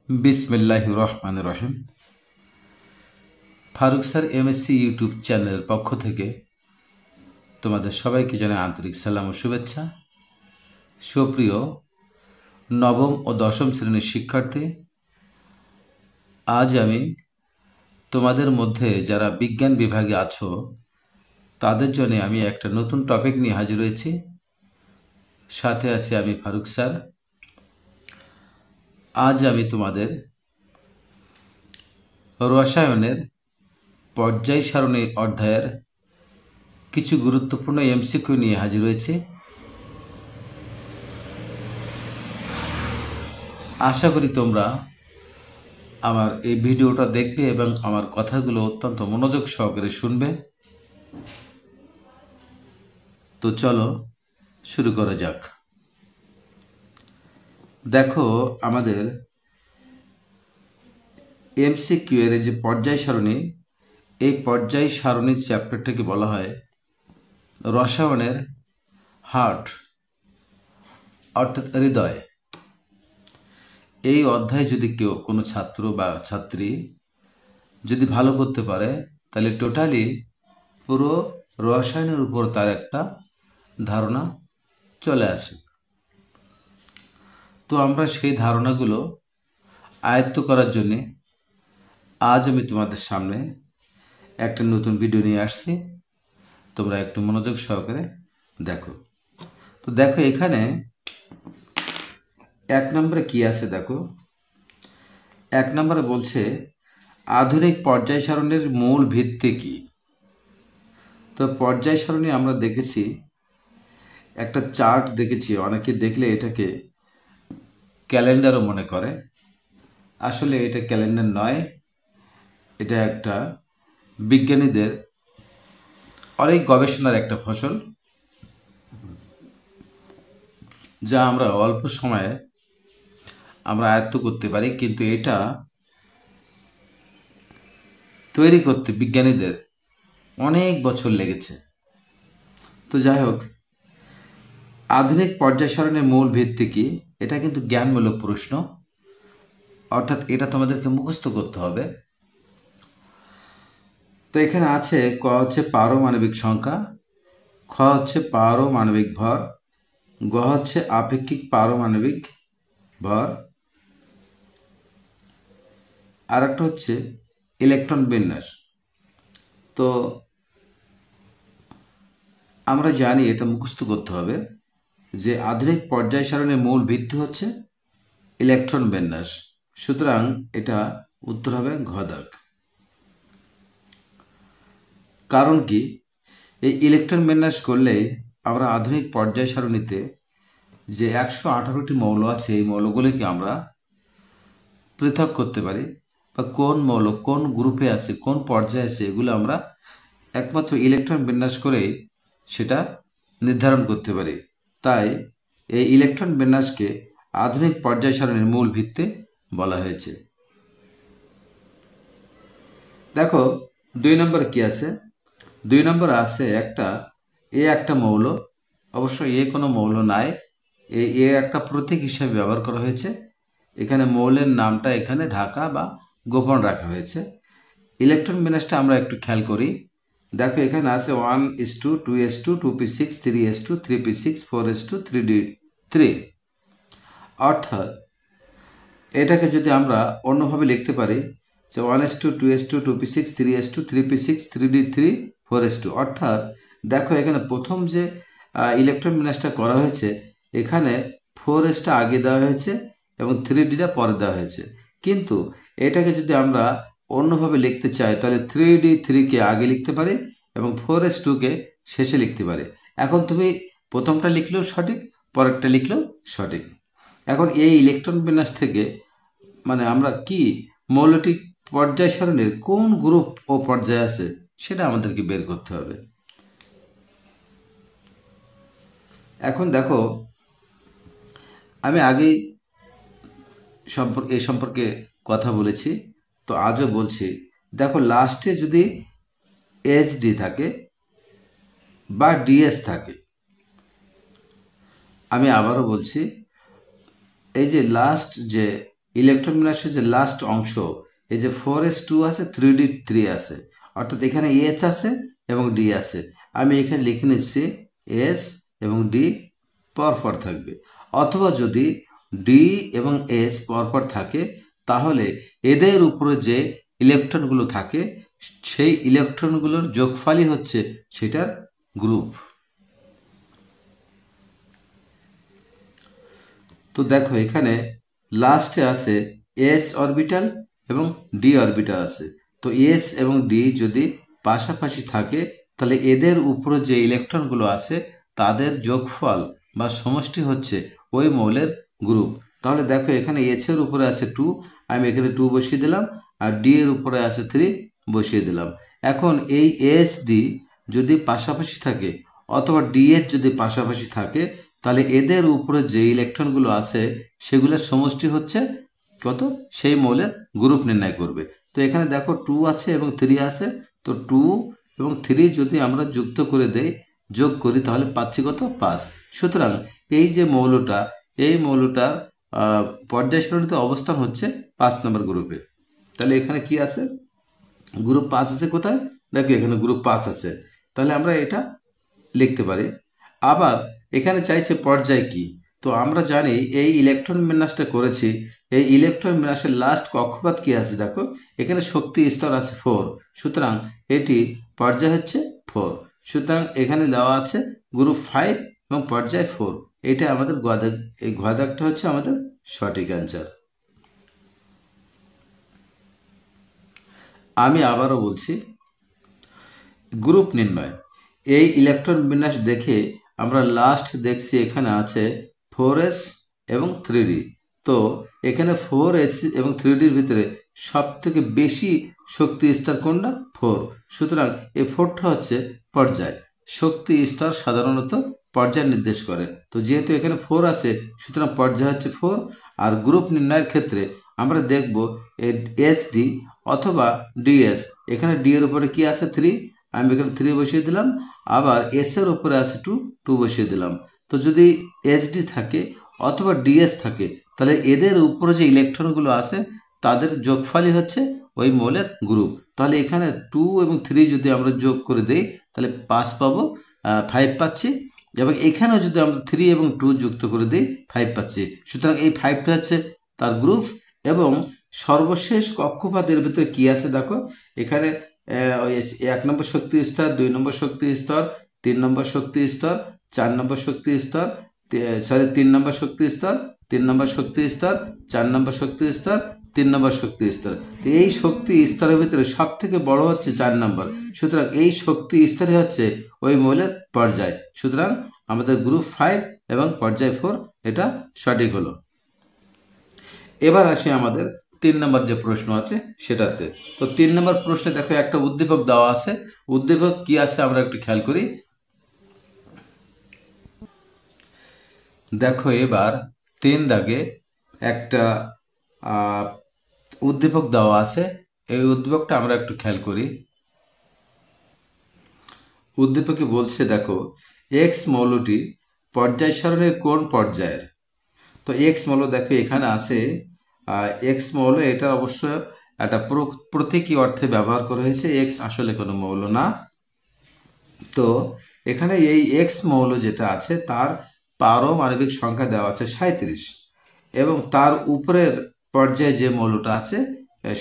বিসমিল্লাহির রহমানির রহিম। Faruk sir MSc YouTube চ্যানেলের পক্ষ থেকে তোমাদের সবাইকে জানাই আন্তরিক সালাম ও শুভেচ্ছা। সুপ্রিয় নবম ও দশম শ্রেণীর শিক্ষার্থী, আজ আমি তোমাদের মধ্যে যারা বিজ্ঞান বিভাগে আছো তাদের জন্য আমি একটা নতুন টপিক নিয়ে হাজির হয়েছি। সাথে আছি আমি ফারুক স্যার। আজ আমি তোমাদের রসায়নের পর্যায় সারণী অধ্যায়ের কিছু গুরুত্বপূর্ণ এমসিকিউ নিয়ে হাজির হয়েছি। আশা করি তোমরা আমার এই ভিডিওটা দেখবে এবং আমার কথাগুলো অত্যন্ত মনোযোগ সহকারে শুনবে। তো চলো শুরু করা যাক। দেখো, আমাদের এমসিকিউ এর যে পর্যায় সারণী, এই পর্যায় সারণীর চ্যাপ্টারটাকে বলা হয় রসায়নের হার্ট, অর্থাৎ হৃদয়। এই অধ্যায় যদি কেউ কোনো ছাত্র বা ছাত্রী যদি ভালো করতে পারে তাহলে টোটালি পুরো রসায়নের উপর তার একটা ধারণা চলে আসে। তো আমরা সেই ধারণাগুলো আয়ত্ত করার জন্যে আজ আমি তোমাদের সামনে একটা নতুন ভিডিও নিয়ে আসছি। তোমরা একটু মনোযোগ সহকারে দেখো। তো দেখো, এখানে 1 নম্বরে কি আছে দেখো। 1 নম্বরে বলছে আধুনিক পর্যায় সারণীর মূল ভিত্তি কি। তো পর্যায় সারণী আমরা দেখেছি, একটা চার্ট দেখেছি। অনেকে দেখলে এটাকে ক্যালেন্ডারও মনে করে। আসলে এটা ক্যালেন্ডার নয়, এটা একটা বিজ্ঞানীদের অনেক গবেষণার একটা ফসল, যা আমরা অল্প সময়ে আমরা আয়ত্ত করতে পারি, কিন্তু এটা তৈরি করতে বিজ্ঞানীদের অনেক বছর লেগেছে। তো যাই হোক, আধুনিক পর্যায় সারণীর মূল ভিত্তি কি, এটা কিন্তু জ্ঞানমূলক প্রশ্ন, অর্থাৎ এটা তোমাদেরকে মুখস্থ করতে হবে। তো এখানে আছে ক হচ্ছে পারমাণবিক সংখ্যা, খ হচ্ছে পারমাণবিক ভর, গ হচ্ছে আপেক্ষিক পারমাণবিক ভর, আর একটা হচ্ছে ইলেকট্রন বিন্যাস। তো আমরা জানি এটা মুখস্থ করতে হবে যে আধুনিক পর্যায় সারণীর মূল ভিত্তি হচ্ছে ইলেকট্রন বিন্যাস। সুতরাং এটা উত্তর হবে ঘ দাগ। কারণ কি, এই ইলেকট্রন বিন্যাস করলে আমরা আধুনিক পর্যায় সারণীতে যে 118টি মৌল আছে, এই মৌলগুলিকে আমরা পৃথক করতে পারি, বা কোন মৌল কোন গ্রুপে আছে, কোন পর্যায়ে আছে, এগুলো আমরা একমাত্র ইলেকট্রন বিন্যাস করেই সেটা নির্ধারণ করতে পারি। তাই এই ইলেকট্রন বিন্যাসকে আধুনিক পর্যায় সারণীর মূল ভিত্তি বলা হয়েছে। দেখো 2 নম্বরে কি আছে। 2 নম্বরে আছে একটা মৌল, অবশ্য কোনো মৌল নাই, একটা প্রতীক হিসেবে ব্যবহার করা হয়েছে। এখানে মৌলের নামটা এখানে ঢাকা বা গোপন রাখা হয়েছে। ইলেকট্রন বিন্যাসটা আমরা একটু খেয়াল করি। দেখো, এখানে আছে 1:2, 2:2, 2p6, 3:2, 3p6, 4:2, 3d3। অর্থাৎ এটাকে যদি আমরা অন্যভাবে লিখতে পারি যে 1:2, 2:2, 2p6, 3:2, 3p6, 3d3, 4:2। অর্থাৎ দেখো, এখানে প্রথম যে ইলেকট্রন বিন্যাসটা করা হয়েছে, এখানে 4s আগে দেওয়া হয়েছে এবং 3dটা পরে দেওয়া হয়েছে। কিন্তু এটাকে যদি আমরা অন্যভাবে লিখতে চাই তাহলে 3d3কে আগে লিখতে পারি এবং 4s2কে শেষে লিখতে পারি। এখন তুমি প্রথমটা লিখলেও সঠিক, পরেরটা লিখলেও সঠিক। এখন এই ইলেকট্রন বিন্যাস থেকে মানে আমরা কি মৌলটি পর্যায় সারণীর কোন গ্রুপ ও পর্যায়ে আছে সেটা আমাদেরকে বের করতে হবে। এখন দেখো, আমি আগেই এই সম্পর্কে কথা বলেছি, তো আজও বলছি। দেখো, লাস্টে যদি এসডি থাকে বা ডিএস থাকে, আমি আবারও বলছি, এই যে লাস্ট যে ইলেকট্রন বিন্যাসের যে লাস্ট অংশ, এই যে 4s2 আছে, 3d3 আছে, অর্থাৎ এখানে এইচ আছে এবং ডি আছে। আমি এখানে লিখে নিচ্ছি এস এবং ডি পরপর থাকবে, অথবা যদি ডি এবং এস পরপর থাকে তাহলে এদের উপরে যে ইলেকট্রনগুলো থাকে সেই ইলেকট্রনগুলোর যোগফলই হচ্ছে সেটার গ্রুপ। তো দেখো এখানে লাস্টে আছে এস অরবিটাল এবং ডি অরবিটাল আছে। তো এস এবং ডি যদি পাশাপাশি থাকে তাহলে এদের উপরে যে ইলেকট্রনগুলো আছে তাদের যোগফল বা সমষ্টি হচ্ছে ওই মৌলের গ্রুপ। তাহলে দেখো এখানে এস এর উপরে আছে 2, আমি এখানে 2 বসিয়ে দিলাম, আর ডি এর উপরে আছে 3 বসিয়ে দিলাম। এখন এই এস ডি যদি পাশাপাশি থাকে অথবা ডি এস যদি পাশাপাশি থাকে তাহলে এদের উপরে যে ইলেকট্রনগুলো আছে সেগুলোর সমষ্টি হচ্ছে কত, সেই মৌলের গ্রুপ নির্ণয় করবে। তো এখানে দেখো 2 আছে এবং 3 আছে, তো 2 এবং 3 যদি আমরা যুক্ত করে দেই, যোগ করি, তাহলে পাচ্ছি কত, 5। সুতরাং এই যে মৌলটা, এই মৌলটার পর্যায় সারণীতে অবস্থান হচ্ছে 5 নম্বর গ্রুপে। তাহলে এখানে কি আছে, গ্রুপ 5 আছে কোথায়, দেখো এখানে গ্রুপ 5 আছে। তাহলে আমরা এটা লিখতে পারি। আবার এখানে চাইছে পর্যায় কি, তো আমরা জানি এই ইলেকট্রন বিন্যাসটা করেছি, এই ইলেকট্রন বিন্যাসের লাস্ট কক্ষপথ কি আছে, দেখো এখানে শক্তি স্তর আছে 4, সুতরাং এটি পর্যায় হচ্ছে 4। সুতরাং এখানে দেওয়া আছে গ্রুপ 5 এবং পর্যায় 4। এটা আমাদের গোয়াদাগ, এই গোয়াদাগটা হচ্ছে আমাদের সঠিক অ্যান্সার। আমি আবারও বলছি, গ্রুপ নির্ণয়, এই ইলেকট্রন বিন্যাস দেখে আমরা লাস্ট দেখছি এখানে আছে 4s এবং 3d। তো এখানে 4s এবং 3dর ভিতরে সব থেকে বেশি শক্তি স্তর কোনটা, 4। সুতরাং এই 4টা হচ্ছে পর্যায়। শক্তি স্তর সাধারণত পর্যায় নির্দেশ করে, তো যেহেতু এখানে 4 আছে সুতরাং পর্যায় হচ্ছে 4। আর গ্রুপ নির্ণয়ের ক্ষেত্রে আমরা দেখব এসডি অথবা ডিএস। এখানে ডি এর উপরে কি আছে, 3, আমি এখানে 3 বসিয়ে দিলাম, আবার এস এর উপরে আছে 2, 2 বসিয়ে দিলাম। তো যদি এসডি থাকে অথবা ডিএস থাকে তাহলে এদের উপরে যে ইলেকট্রনগুলো আছে তাদের যোগফলই হচ্ছে ওই মৌলের গ্রুপ। তাহলে এখানে 2 এবং 3 যদি আমরা যোগ করে দেই তাহলে 5 পাবো, 5 পাচ্ছি, এবং এখানেও যদি আমরা 3 এবং 2 যুক্ত করে দিই 5 পাচ্ছি। সুতরাং এই 5টা হচ্ছে তার গ্রুপ। এবং সর্বশেষ কক্ষপথের ভিতরে কি আছে দেখো, এখানে 1 নম্বর শক্তি স্তর, 2 নম্বর শক্তি স্তর, 3 নম্বর শক্তি স্তর, 4 নম্বর শক্তি স্তর, 3 নম্বর শক্তি স্তর, 3 নম্বর শক্তি স্তর, 4 নম্বর শক্তি স্তর, 3 নম্বর শক্তি স্তর। এই শক্তি স্তরের ভিতরে সব থেকে বড় হচ্ছে 4 নম্বর। সুতরাং এই শক্তি স্তরে হচ্ছে ওই মৌলের পর্যায়। সুতরাং আমাদের গ্রুপ 5 এবং পর্যায় 4 এটা সঠিক হলো। এবার আসি আমাদের 3 নম্বর যে প্রশ্ন আছে সেটাতে। তো 3 নম্বর প্রশ্নে দেখো একটা উদ্দীপক দেওয়া আছে। উদ্দীপক কি আছে আমরা একটু খেয়াল করি। দেখো এবার 3 দাগে একটা উদ্দীপক দেওয়া আছে, এই উদ্দীপকটা আমরা একটু খেয়াল করি। উদ্দীপকে বলছে দেখো এক্স মৌলটি পর্যায় সারণীর কোন পর্যায়ের। তো এক্স মৌল দেখো এখানে আছে এক্স মৌল, এটা অবশ্য একটা প্রতীকী অর্থে ব্যবহার করা হয়েছে, এক্স আসলে কোনো মৌল না। তো এখানে এই এক্স মৌল যেটা আছে তার পারমাণবিক সংখ্যা দেওয়া আছে 37, এবং তার উপরের পর্যায়ে যে মৌলটা আছে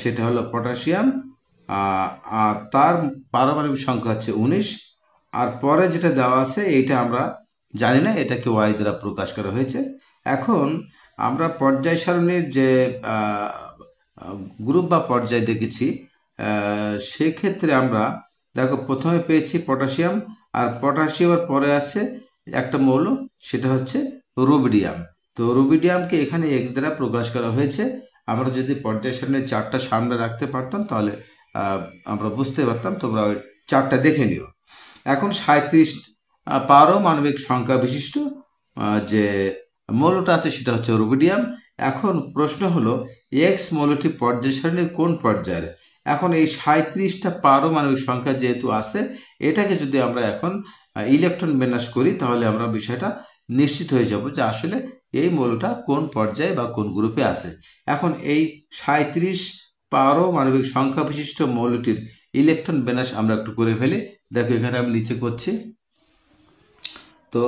সেটা হলো পটাশিয়াম, আর তার পারমাণবিক সংখ্যা হচ্ছে 19। আর পরে যেটা দেওয়া আছে এইটা আমরা জানি না, এটাকে ওয়াই দ্বারা প্রকাশ করা হয়েছে। এখন আমরা পর্যায় সারণীর যে গ্রুপ বা পর্যায় দেখেছি, সেক্ষেত্রে আমরা দেখো প্রথমে পেয়েছি পটাশিয়াম, আর পটাশিয়ামের পরে আছে একটা মৌল সেটা হচ্ছে রুবিডিয়াম। তো রুবিডিয়ামকে এখানে এক্স দ্বারা প্রকাশ করা হয়েছে। আমরা যদি পর্যায় সারণীর চার্টটা সামনে রাখতে পারতাম তাহলে আমরা বুঝতে পারতাম, তোমরা ওই চার্টটা দেখে নিও। এখন 37 পারমাণবিক সংখ্যা বিশিষ্ট যে মৌলটা আছে সেটা হচ্ছে রুবিডিয়াম। এখন প্রশ্ন হলো এক্স মৌলটি পর্যায় সারণীর কোন পর্যায়ের। এখন এই 37টা পারমাণবিক সংখ্যা যেহেতু আছে, এটাকে যদি আমরা এখন ইলেকট্রন বিন্যাস করি তাহলে আমরা বিষয়টা নিশ্চিত হয়ে যাব যে আসলে এই মৌলটা কোন পর্যায়ে বা কোন গ্রুপে আছে। এখন এই 37 পারমাণবিক সংখ্যা বিশিষ্ট মৌলটির ইলেকট্রন বিন্যাস আমরা একটু করে ফেলি। দেখো এখানে আমি নিচে করছি। তো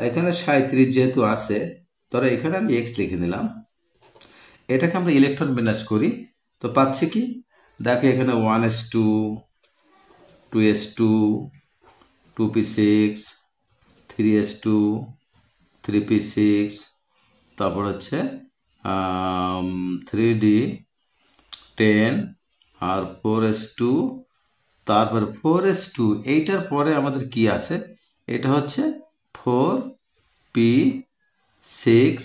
এখানে 37 যেহেতু আছে, ধরো এখানে আমি এক্স লিখে নিলাম। এটাকে আমরা ইলেকট্রন বিন্যাস করি, তো পাচ্ছি কি, দেখো এখানে 1s2, 2s2, 2p6, 3s2, 3p6, তারপর হচ্ছে 3d10 আর 4s2, তারপর 4s2, এইটার পরে আমাদের কি আছে, এটা হচ্ছে 4p6,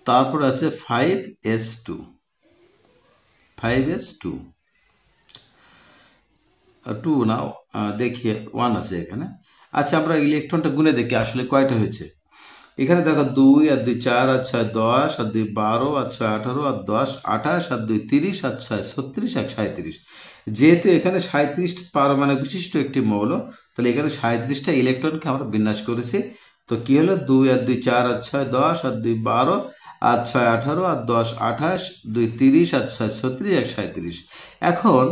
তারপর আছে 5s2, 2 না, দেখিয়ে 1 আছে এখানে। আচ্ছা, আমরা ইলেকট্রনটা গুনে দেখি আসলে কয়টা হয়েছে। এখানে দেখো 2 আর 2 4 আর 6 10 আর 2 12 আর 6 18 আর 10 28 আর 2 30 আর 6 36 আর 37। যেহেতু এখানে 37 পারমাণবিক বিশিষ্ট একটি মৌল, তাহলে এখানে 37টা ইলেকট্রনকে আমরা বিন্যাস করেছি। তো কি হলো, 2 আর 2 4 আর 6 10 আর 2 12 আর 6 18 আর 10 28, 2 30 আর 6 36 আর 37। এখন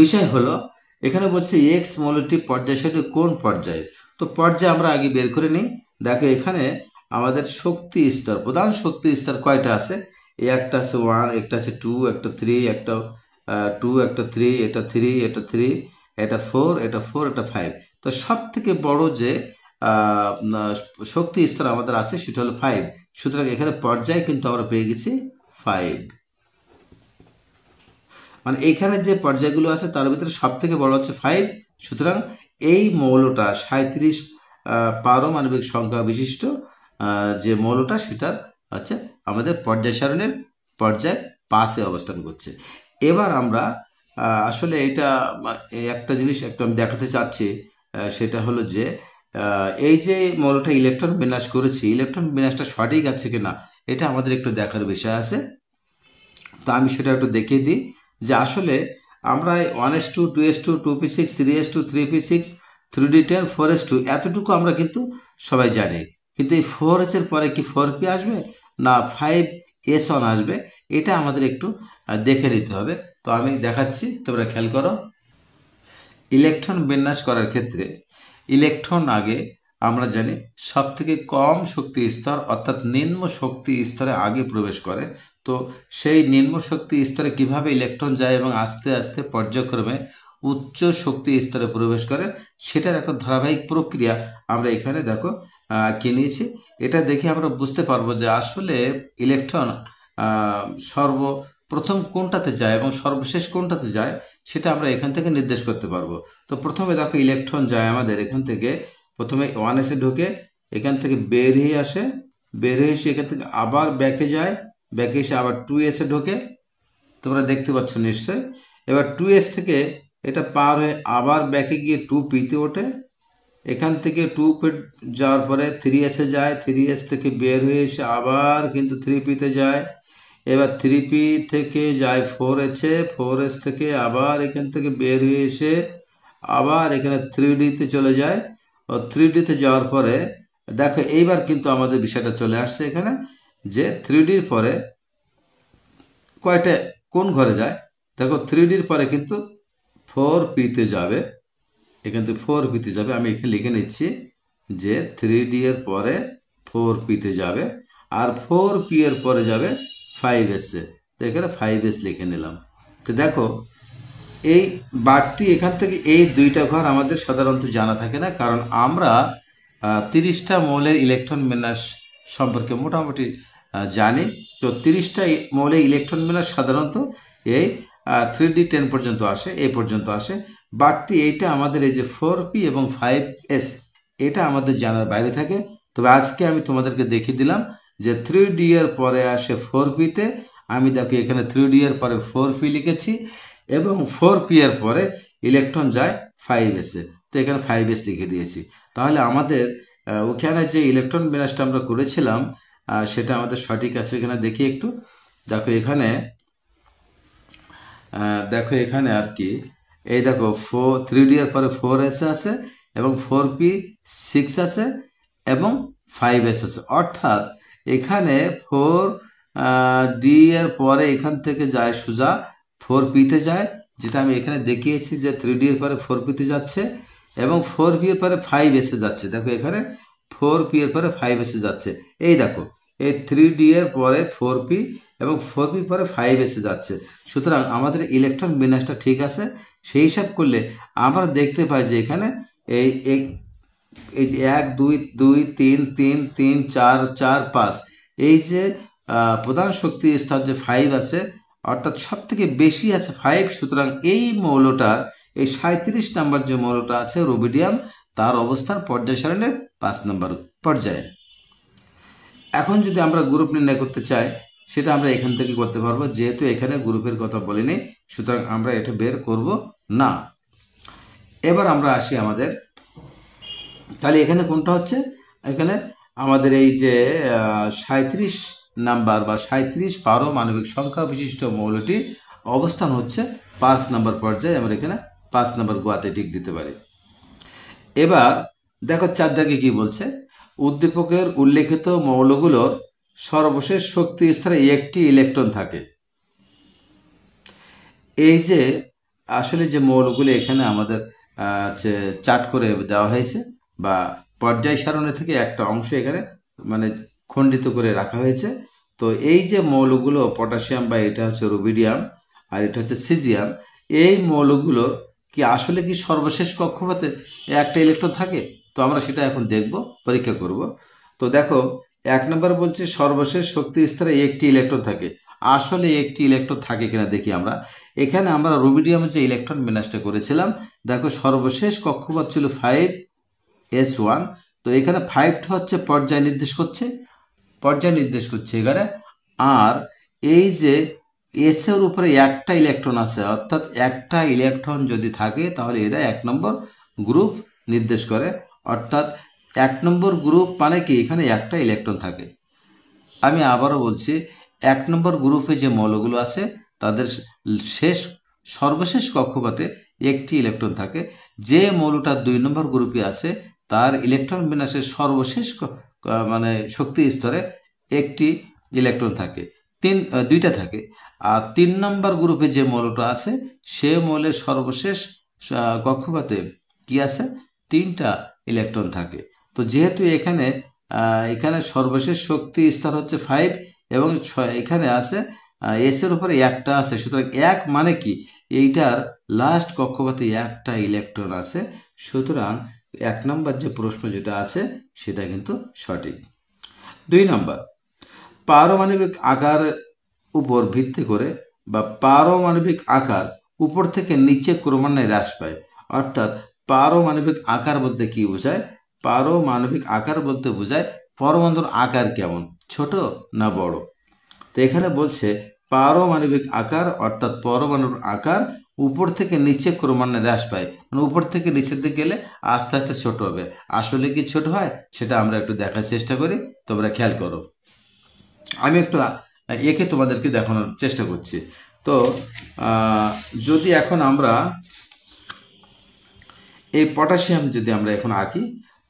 বিষয় হলো, এখানে বলছে এক্স মৌলটি পর্যায় সারণী কোন পর্যায়ে। তো পর্যায়ে আমরা আগে বের করে নিই। দেখো এখানে আমাদের শক্তি স্তর, প্রধান শক্তি স্তর কয়টা আছে, একটা আছে 1, একটা আছে 2, একটা 3, একটা 2, একটা 3, এটা 3, এটা 3, এটা 4, এটা 4, এটা 5। তো সব থেকে বড় যে শক্তি স্তর আমাদের আছে সেটা হলো 5। সুতরাং এখানে পর্যায়ে কিন্তু আমরা পেয়ে গেছি 5। মানে এইখানে যে পর্যায়গুলো আছে তার ভিতরে সব থেকে বড় হচ্ছে 5। সুতরাং এই মৌলটা 37 পারমাণবিক সংখ্যা বিশিষ্ট যে মৌলটা, সেটার হচ্ছে আমাদের পর্যায় সারণীর পর্যায় 5-এ অবস্থান করছে। এবার আমরা আসলে এটা একটা জিনিস একটু আমি দেখাতে চাচ্ছি, সেটা হলো যে এই যে মৌলটা ইলেকট্রন বিন্যাস করেছি, ইলেকট্রন বিন্যাসটা সঠিক আছে কিনা এটা আমাদের একটু দেখার বিষয় আছে। তো আমি সেটা একটু দেখিয়ে দিই যে আসলে আমরা 1s2, 2s2, 2p6, 3s2, 3p6, 3d10, 4s2 এতটুকু আমরা কিন্তু সবাই জানি। কিন্তু এই 4s এর পরে কি 4p আসবে না 5s1 আসবে, এটা আমাদের একটু দেখে নিতে হবে। তো আমি দেখাচ্ছি, তোমরা খেয়াল করো। ইলেকট্রন বিন্যাস করার ক্ষেত্রে ইলেকট্রন আগে আমরা জানি সব থেকে কম শক্তি স্তর অর্থাৎ নিম্ন শক্তি স্তরে আগে প্রবেশ করে। তো সেই নিম্ন শক্তি স্তরে কিভাবে ইলেকট্রন যায় এবং আস্তে আস্তে পর্যায়ক্রমে উচ্চ শক্তি স্তরে প্রবেশ করে, সেটার একটা ধারাবাহিক প্রক্রিয়া আমরা এখানে দেখো কি নিয়েছি। এটা দেখে আমরা বুঝতে পারবো যে আসলে ইলেকট্রন সর্বপ্রথম কোনটাতে যায় এবং সর্বশেষ কোনটাতে যায়, সেটা আমরা এখান থেকে নির্দেশ করতে পারবো। তো প্রথমে দেখো ইলেকট্রন যায় আমাদের এখান থেকে, প্রথমে 1s-এ ঢোকে, এখান থেকে বের হয়ে আসে, বের হয়ে এসে এখান থেকে আবার ব্যাকে যায়, ব্যাকে এসে আবার 2s-এ ঢোকে, তোমরা দেখতে পাচ্ছ নিশ্চয়। এবার 2s থেকে এটা পার হয়ে আবার ব্যাকে গিয়ে 2p-তে ওঠে, এখান থেকে 2p যাওয়ার পরে 3s-এ যায়, 3s থেকে বের হয়ে এসে আবার কিন্তু 3p-তে যায়, এবার 3p থেকে যায় 4s-এ, 4s থেকে আবার এখান থেকে বের হয়ে এসে আবার এখানে 3d-তে চলে যায়। ও 3d-তে যাওয়ার পরে দেখো এইবার কিন্তু আমাদের বিষয়টা চলে আসছে এখানে, যে 3d-র পরে কয়টা কোন ঘরে যায়। দেখো 3d-র পরে কিন্তু 4p-তে যাবে, এখান থেকে 4p-তে যাবে। আমি এখানে লিখে নিচ্ছি যে 3d এর পরে 4p-তে যাবে, আর 4p এর পরে যাবে 5s-এ। তো এখানে 5s লিখে নিলাম। তো দেখো এই বাড়তি এখান থেকে এই দুইটা ঘর আমাদের সাধারণত জানা থাকে না, কারণ আমরা 30টা মৌলের ইলেকট্রন বিন্যাস সম্পর্কে মোটামুটি জানি। তো 30টা মৌলের ইলেকট্রন বিন্যাস সাধারণত এই 3d10 পর্যন্ত আসে, এই পর্যন্ত আসে। বাড়তি এইটা আমাদের এই যে 4p এবং 5s, এটা আমাদের জানার বাইরে থাকে। তবে আজকে আমি তোমাদেরকে দেখিয়ে দিলাম যে 3d এর পরে আসে 4p-তে। আমি দেখো এখানে 3d এর পরে 4p লিখেছি এবং 4p এর পরে ইলেকট্রন যায় 5s-এ। তো এখানে 5s লিখে দিয়েছি। তাহলে আমাদের ওখানে যে ইলেকট্রন বিন্যাসটা আমরা করেছিলাম সেটা আমাদের সঠিক আছে এখানে দেখি একটু। দেখো এখানে আর কি, এই দেখো 3d এর পরে 4s আছে এবং 4p6 আছে এবং 5s আছে, অর্থাৎ এখানে 4 ডি এর পরে এখান থেকে যায় সোজা 4p-তে যায়, যেটা আমি এখানে দেখিয়েছি যে 3D এর পরে 4p-তে যাচ্ছে এবং 4p এর পরে 5s-এ যাচ্ছে। দেখো এখানে 4p এর পরে 5s-এ যাচ্ছে। এই দেখো এই 3D এর পরে 4p এবং 4p পরে 5s-এ যাচ্ছে। সুতরাং আমাদের ইলেকট্রন বিন্যাসটা ঠিক আছে। সেই হিসাব করলে আমরা দেখতে পাই যে এখানে এই এই যে 1 2 2 3 3 3 4 4 5, এই যে প্রধান শক্তি স্তর যে 5 আছে, অর্থাৎ সব থেকে বেশি আছে 5। সুতরাং এই মৌলটার এই 37 নম্বর যে মৌলটা আছে রুবিডিয়াম, তার অবস্থান পর্যায় সারণীর 5 নম্বর পর্যায়ে। এখন যদি আমরা গ্রুপ নির্ণয় করতে চাই, সেটা আমরা এখান থেকে করতে পারবো, যেহেতু এখানে গ্রুপের কথা বলিনি, সুতরাং আমরা এটা বের করব না। এবার আমরা আসি আমাদের, তাহলে এখানে কোনটা হচ্ছে, এখানে আমাদের এই যে 37 নাম্বার বা 37 পারমাণবিক সংখ্যা বিশিষ্ট মৌলটি অবস্থান হচ্ছে 5 নম্বর পর্যায়ে। আমরা এখানে 5 নম্বর গোয়াতে টিক দিতে পারি। এবার দেখো 4 দাগে কি বলছে, উদ্দীপকের উল্লেখিত মৌলগুলোর সর্বশেষ শক্তি স্তরে একটি ইলেকট্রন থাকে। এই যে আসলে যে মৌলগুলো এখানে আমাদের চার্ট করে দেওয়া হয়েছে বা পর্যায় সারণী থেকে একটা অংশ এখানে মানে খণ্ডিত করে রাখা হয়েছে। তো এই যে মৌলগুলো পটাশিয়াম বা এটা হচ্ছে রুবিডিয়াম আর এটা হচ্ছে সিজিয়াম, এই মৌলগুলোর কি আসলে কি সর্বশেষ কক্ষপথে একটা ইলেকট্রন থাকে? তো আমরা সেটা এখন দেখব, পরীক্ষা করব। তো দেখো 1 নম্বর বলছে সর্বশেষ শক্তি স্তরে একটি ইলেকট্রন থাকে। আসলে একটি ইলেকট্রন থাকে কিনা দেখি আমরা। এখানে আমরা রুবিডিয়ামে যে ইলেকট্রন বিন্যাসটা করেছিলাম, দেখো সর্বশেষ কক্ষপথ ছিল 5s1। তো এখানে 5টা হচ্ছে পর্যায় নির্দেশ করছে এখানে। আর এই যে এস এর উপরে একটা ইলেকট্রন আছে, অর্থাৎ একটা ইলেকট্রন যদি থাকে তাহলে এটা 1 নম্বর গ্রুপ নির্দেশ করে। অর্থাৎ 1 নম্বর গ্রুপ মানে কি, এখানে একটা ইলেকট্রন থাকে। আমি আবারও বলছি, 1 নম্বর গ্রুপে যে মৌলগুলো আছে তাদের সর্বশেষ কক্ষপথে একটি ইলেকট্রন থাকে। যে মৌলটা 2 নম্বর গ্রুপে আছে তার ইলেকট্রন বিন্যাসের সর্বশেষ মানে শক্তি স্তরে একটি ইলেকট্রন থাকে, দুইটা থাকে। আর 3 নম্বর গ্রুপে যে মৌলটা আছে সে মৌলের সর্বশেষ কক্ষপথে কি আছে, 3টা ইলেকট্রন থাকে। তো যেহেতু এখানে এখানে সর্বশেষ শক্তি স্তর হচ্ছে 5 এবং এখানে আছে এস এর উপরে একটা আছে, সুতরাং 1 মানে কি এইটার লাস্ট কক্ষপথে একটা ইলেকট্রন আছে। সুতরাং 1 নম্বর যে প্রশ্ন যেটা আছে সেটা কিন্তু সঠিক। 2 নম্বর, পারমাণবিক আকার উপর ভিত্তি করে বা পারমাণবিক আকার উপর থেকে নিচে ক্রমান্বয়ে হ্রাস পায়। অর্থাৎ পারমাণবিক আকার বলতে কি বোঝায়? পারমাণবিক আকার বলতে বোঝায় পরমাণুর আকার কেমন, ছোট না বড়। তো এখানে বলছে পারমাণবিক আকার অর্থাৎ পরমাণুর আকার উপর থেকে নিচে ক্রমান্বয়ে হ্রাস পায়, মানে উপর থেকে নিচের দিকে গেলে আস্তে আস্তে ছোট হবে। আসলে কি ছোট হয় সেটা আমরা একটু দেখার চেষ্টা করি, তোমরা খেয়াল করো। আমি একটু একে তোমাদেরকে দেখানোর চেষ্টা করছি। তো যদি এখন আমরা এই পটাশিয়াম যদি আমরা এখন আঁকি,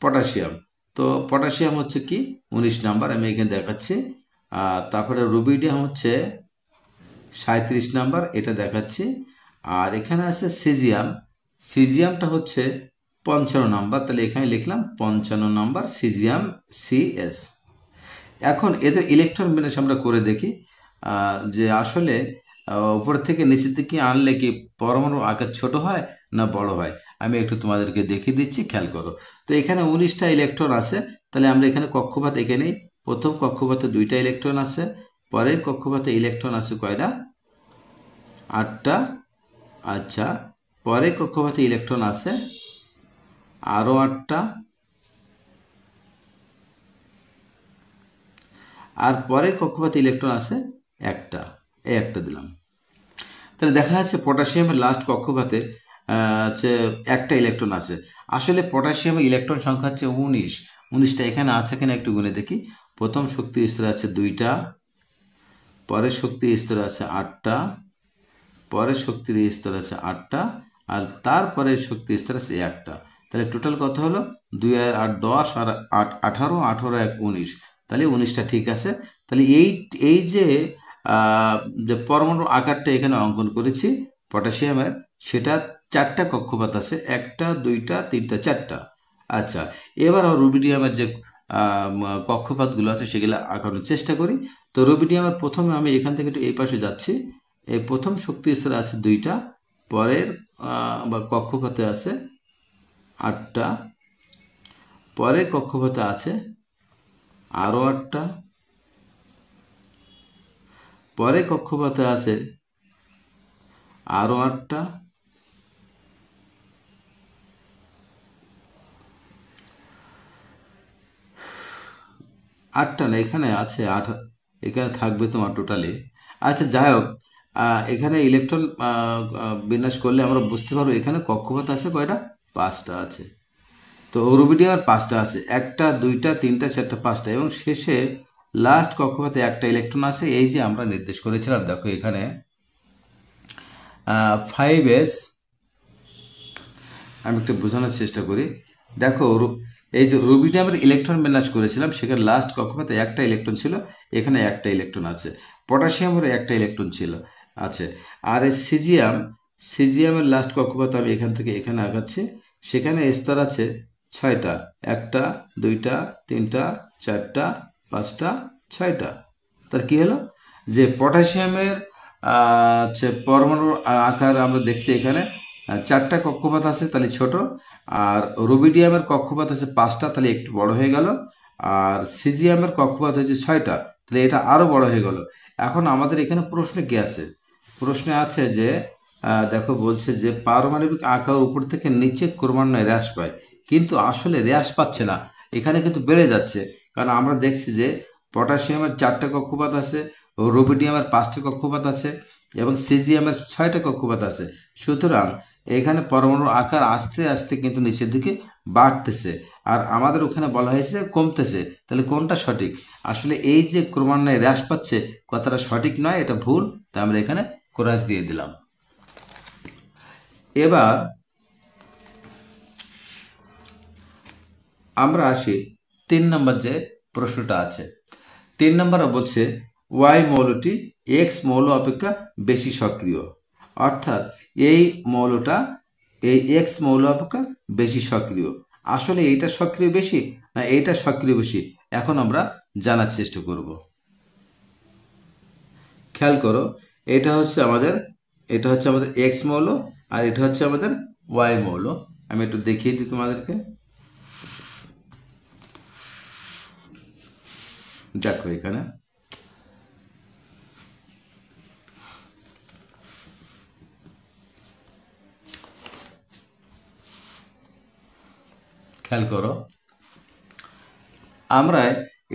পটাশিয়াম, তো পটাশিয়াম হচ্ছে কি 19 নাম্বার, আমি এখানে দেখাচ্ছি। তারপরে রুবিডিয়াম হচ্ছে 37 নাম্বার, এটা দেখাচ্ছি। আর এখানে আছে সিজিয়াম, সিজিয়ামটা হচ্ছে 55 নাম্বার, তাহলে এখানে লিখলাম 55 নাম্বার সিজিয়াম সিএস। এখন এদের ইলেকট্রন বিন্যাস আমরা করে দেখি যে আসলে উপর থেকে নিচের দিকে আনলে কি পরমাণু আকার ছোট হয় না বড় হয়। আমি একটু তোমাদেরকে দেখিয়ে দিচ্ছি, খেয়াল করো। তো এখানে 19টা ইলেকট্রন আছে, তাহলে আমরা এখানে কক্ষপথ এখানেই প্রথম কক্ষপথে 2টা ইলেকট্রন আছে, পরের কক্ষপথে ইলেকট্রন আছে কয়টা, 8টা। আচ্ছা, পরের কক্ষপথে ইলেকট্রন আছে আরও 8টা, আর পরের কক্ষপথে ইলেকট্রন আছে একটা, এই একটা দিলাম। তাহলে দেখা যাচ্ছে পটাশিয়ামের লাস্ট কক্ষপথে হচ্ছে একটা ইলেকট্রন আছে। আসলে পটাশিয়ামের ইলেকট্রন সংখ্যা হচ্ছে 19টা। এখানে আছে কিনা একটু গুনে দেখি। প্রথম শক্তি স্তরে আছে 2টা, পরের শক্তি স্তরে আছে 8টা, পরের শক্তির স্তরে আছে 8টা, আর তারপরের শক্তি স্তরে আছে একটা। তাহলে টোটাল কত হলো, 2 আর 8 10 আর 8 18, 18 1 19। তাহলে 19টা ঠিক আছে। তাহলে এই যে যে পরমাণুর আকারটা এখানে অঙ্কন করেছি পটাশিয়ামের, সেটা 4টা কক্ষপথ আছে, 1টা 2টা 3টা 4টা। আচ্ছা, এবার রুবিডিয়ামের যে কক্ষপথগুলো আছে সেগুলো আঁকানোর চেষ্টা করি। তো রুবিডিয়ামের প্রথমে আমি এখান থেকে একটু এই পাশে যাচ্ছি। এই প্রথম শক্তি স্তরে আছে 2টা, পরের বা কক্ষপথে আছে 8টা, পরের কক্ষপথে আছে আরও 8টা, পরে কক্ষপথে আছে আরও 8টা, না, এখানে আছে 8, এখানে থাকবে তোমার টোটালি। আচ্ছা যাই হোক, এখানে ইলেকট্রন বিন্যাস করলে আমরা বুঝতে পারবো এখানে কক্ষপথ আছে কয়টা, 5টা আছে। তো রুবিডিয়ামের 5টা আছে, 1টা 2টা 3টা 4টা 5টা, এবং শেষে লাস্ট কক্ষপথে 1টা ইলেকট্রন আছে, এই যে আমরা নির্দেশ করেছিলাম। দেখো এখানে 5s, আমি একটু বোঝানোর চেষ্টা করি। দেখো এই যে রুবিডিয়ামের ইলেকট্রন বিন্যাস করেছিলাম, সেখানে লাস্ট কক্ষপথে 1টা ইলেকট্রন ছিল, এখানে 1টা ইলেকট্রন আছে। পটাশিয়ামের 1টা ইলেকট্রন ছিল আছে। আর এই সিজিয়ামের লাস্ট কক্ষপথ আমি এখান থেকে এখানে আঁকাচ্ছি, সেখানে স্তর আছে 6টা, 1টা 2টা 3টা 4টা 5টা 6টা। তার কি হলো যে পটাশিয়ামের পরমাণুর আকার আমরা দেখছি এখানে 4টা কক্ষপথ আছে, তাহলে ছোট। আর রুবিডিয়ামের কক্ষপথ আছে 5টা, তাহলে একটু বড় হয়ে গেল। আর সিজিয়ামের কক্ষপথ হয়েছে 6টা, তাহলে এটা আরও বড় হয়ে গেল। এখন আমাদের এখানে প্রশ্নে কি আছে, প্রশ্নে আছে যে দেখো বলছে যে পারমাণবিক আকার উপর থেকে নিচে ক্রমান্বয়ে হ্রাস পায়, কিন্তু আসলে হ্রাস পাচ্ছে না, এখানে কিন্তু বেড়ে যাচ্ছে। কারণ আমরা দেখছি যে পটাশিয়ামের 4টা কক্ষপথ আছে, রুবিডিয়ামের 5টা কক্ষপথ আছে, এবং সিজিয়ামের 6টা কক্ষপথ আছে। সুতরাং এখানে পরমাণুর আকার আস্তে আস্তে কিন্তু নিচের দিকে বাড়তেছে, আর আমাদের ওখানে বলা হয়েছে কমতেছে। তাহলে কোনটা সঠিক? আসলে এই যে ক্রমান্বয়ে হ্রাস পাচ্ছে কথাটা সঠিক নয়, এটা ভুল, তাই আমরা এখানে কোরাস দিয়ে দিলাম। এবার আমরা আসি 3 নম্বর যে প্রশ্নটা আছে। 3 নম্বরে বলছে ওয়াই মৌলটি এক্স মৌল অপেক্ষা বেশি সক্রিয়, অর্থাৎ এই মৌলটা এই এক্স মৌল অপেক্ষা বেশি সক্রিয়। আসলে এইটা সক্রিয় বেশি না এইটা সক্রিয় বেশি, এখন আমরা জানার চেষ্টা করব। খেয়াল করো, এটা হচ্ছে আমাদের এক্স মৌল, আর এটা হচ্ছে আমাদের ওয়াই মৌল। আমি একটু দেখিয়ে দিই তোমাদেরকে। দেখো এখানে খেয়াল করো, আমরা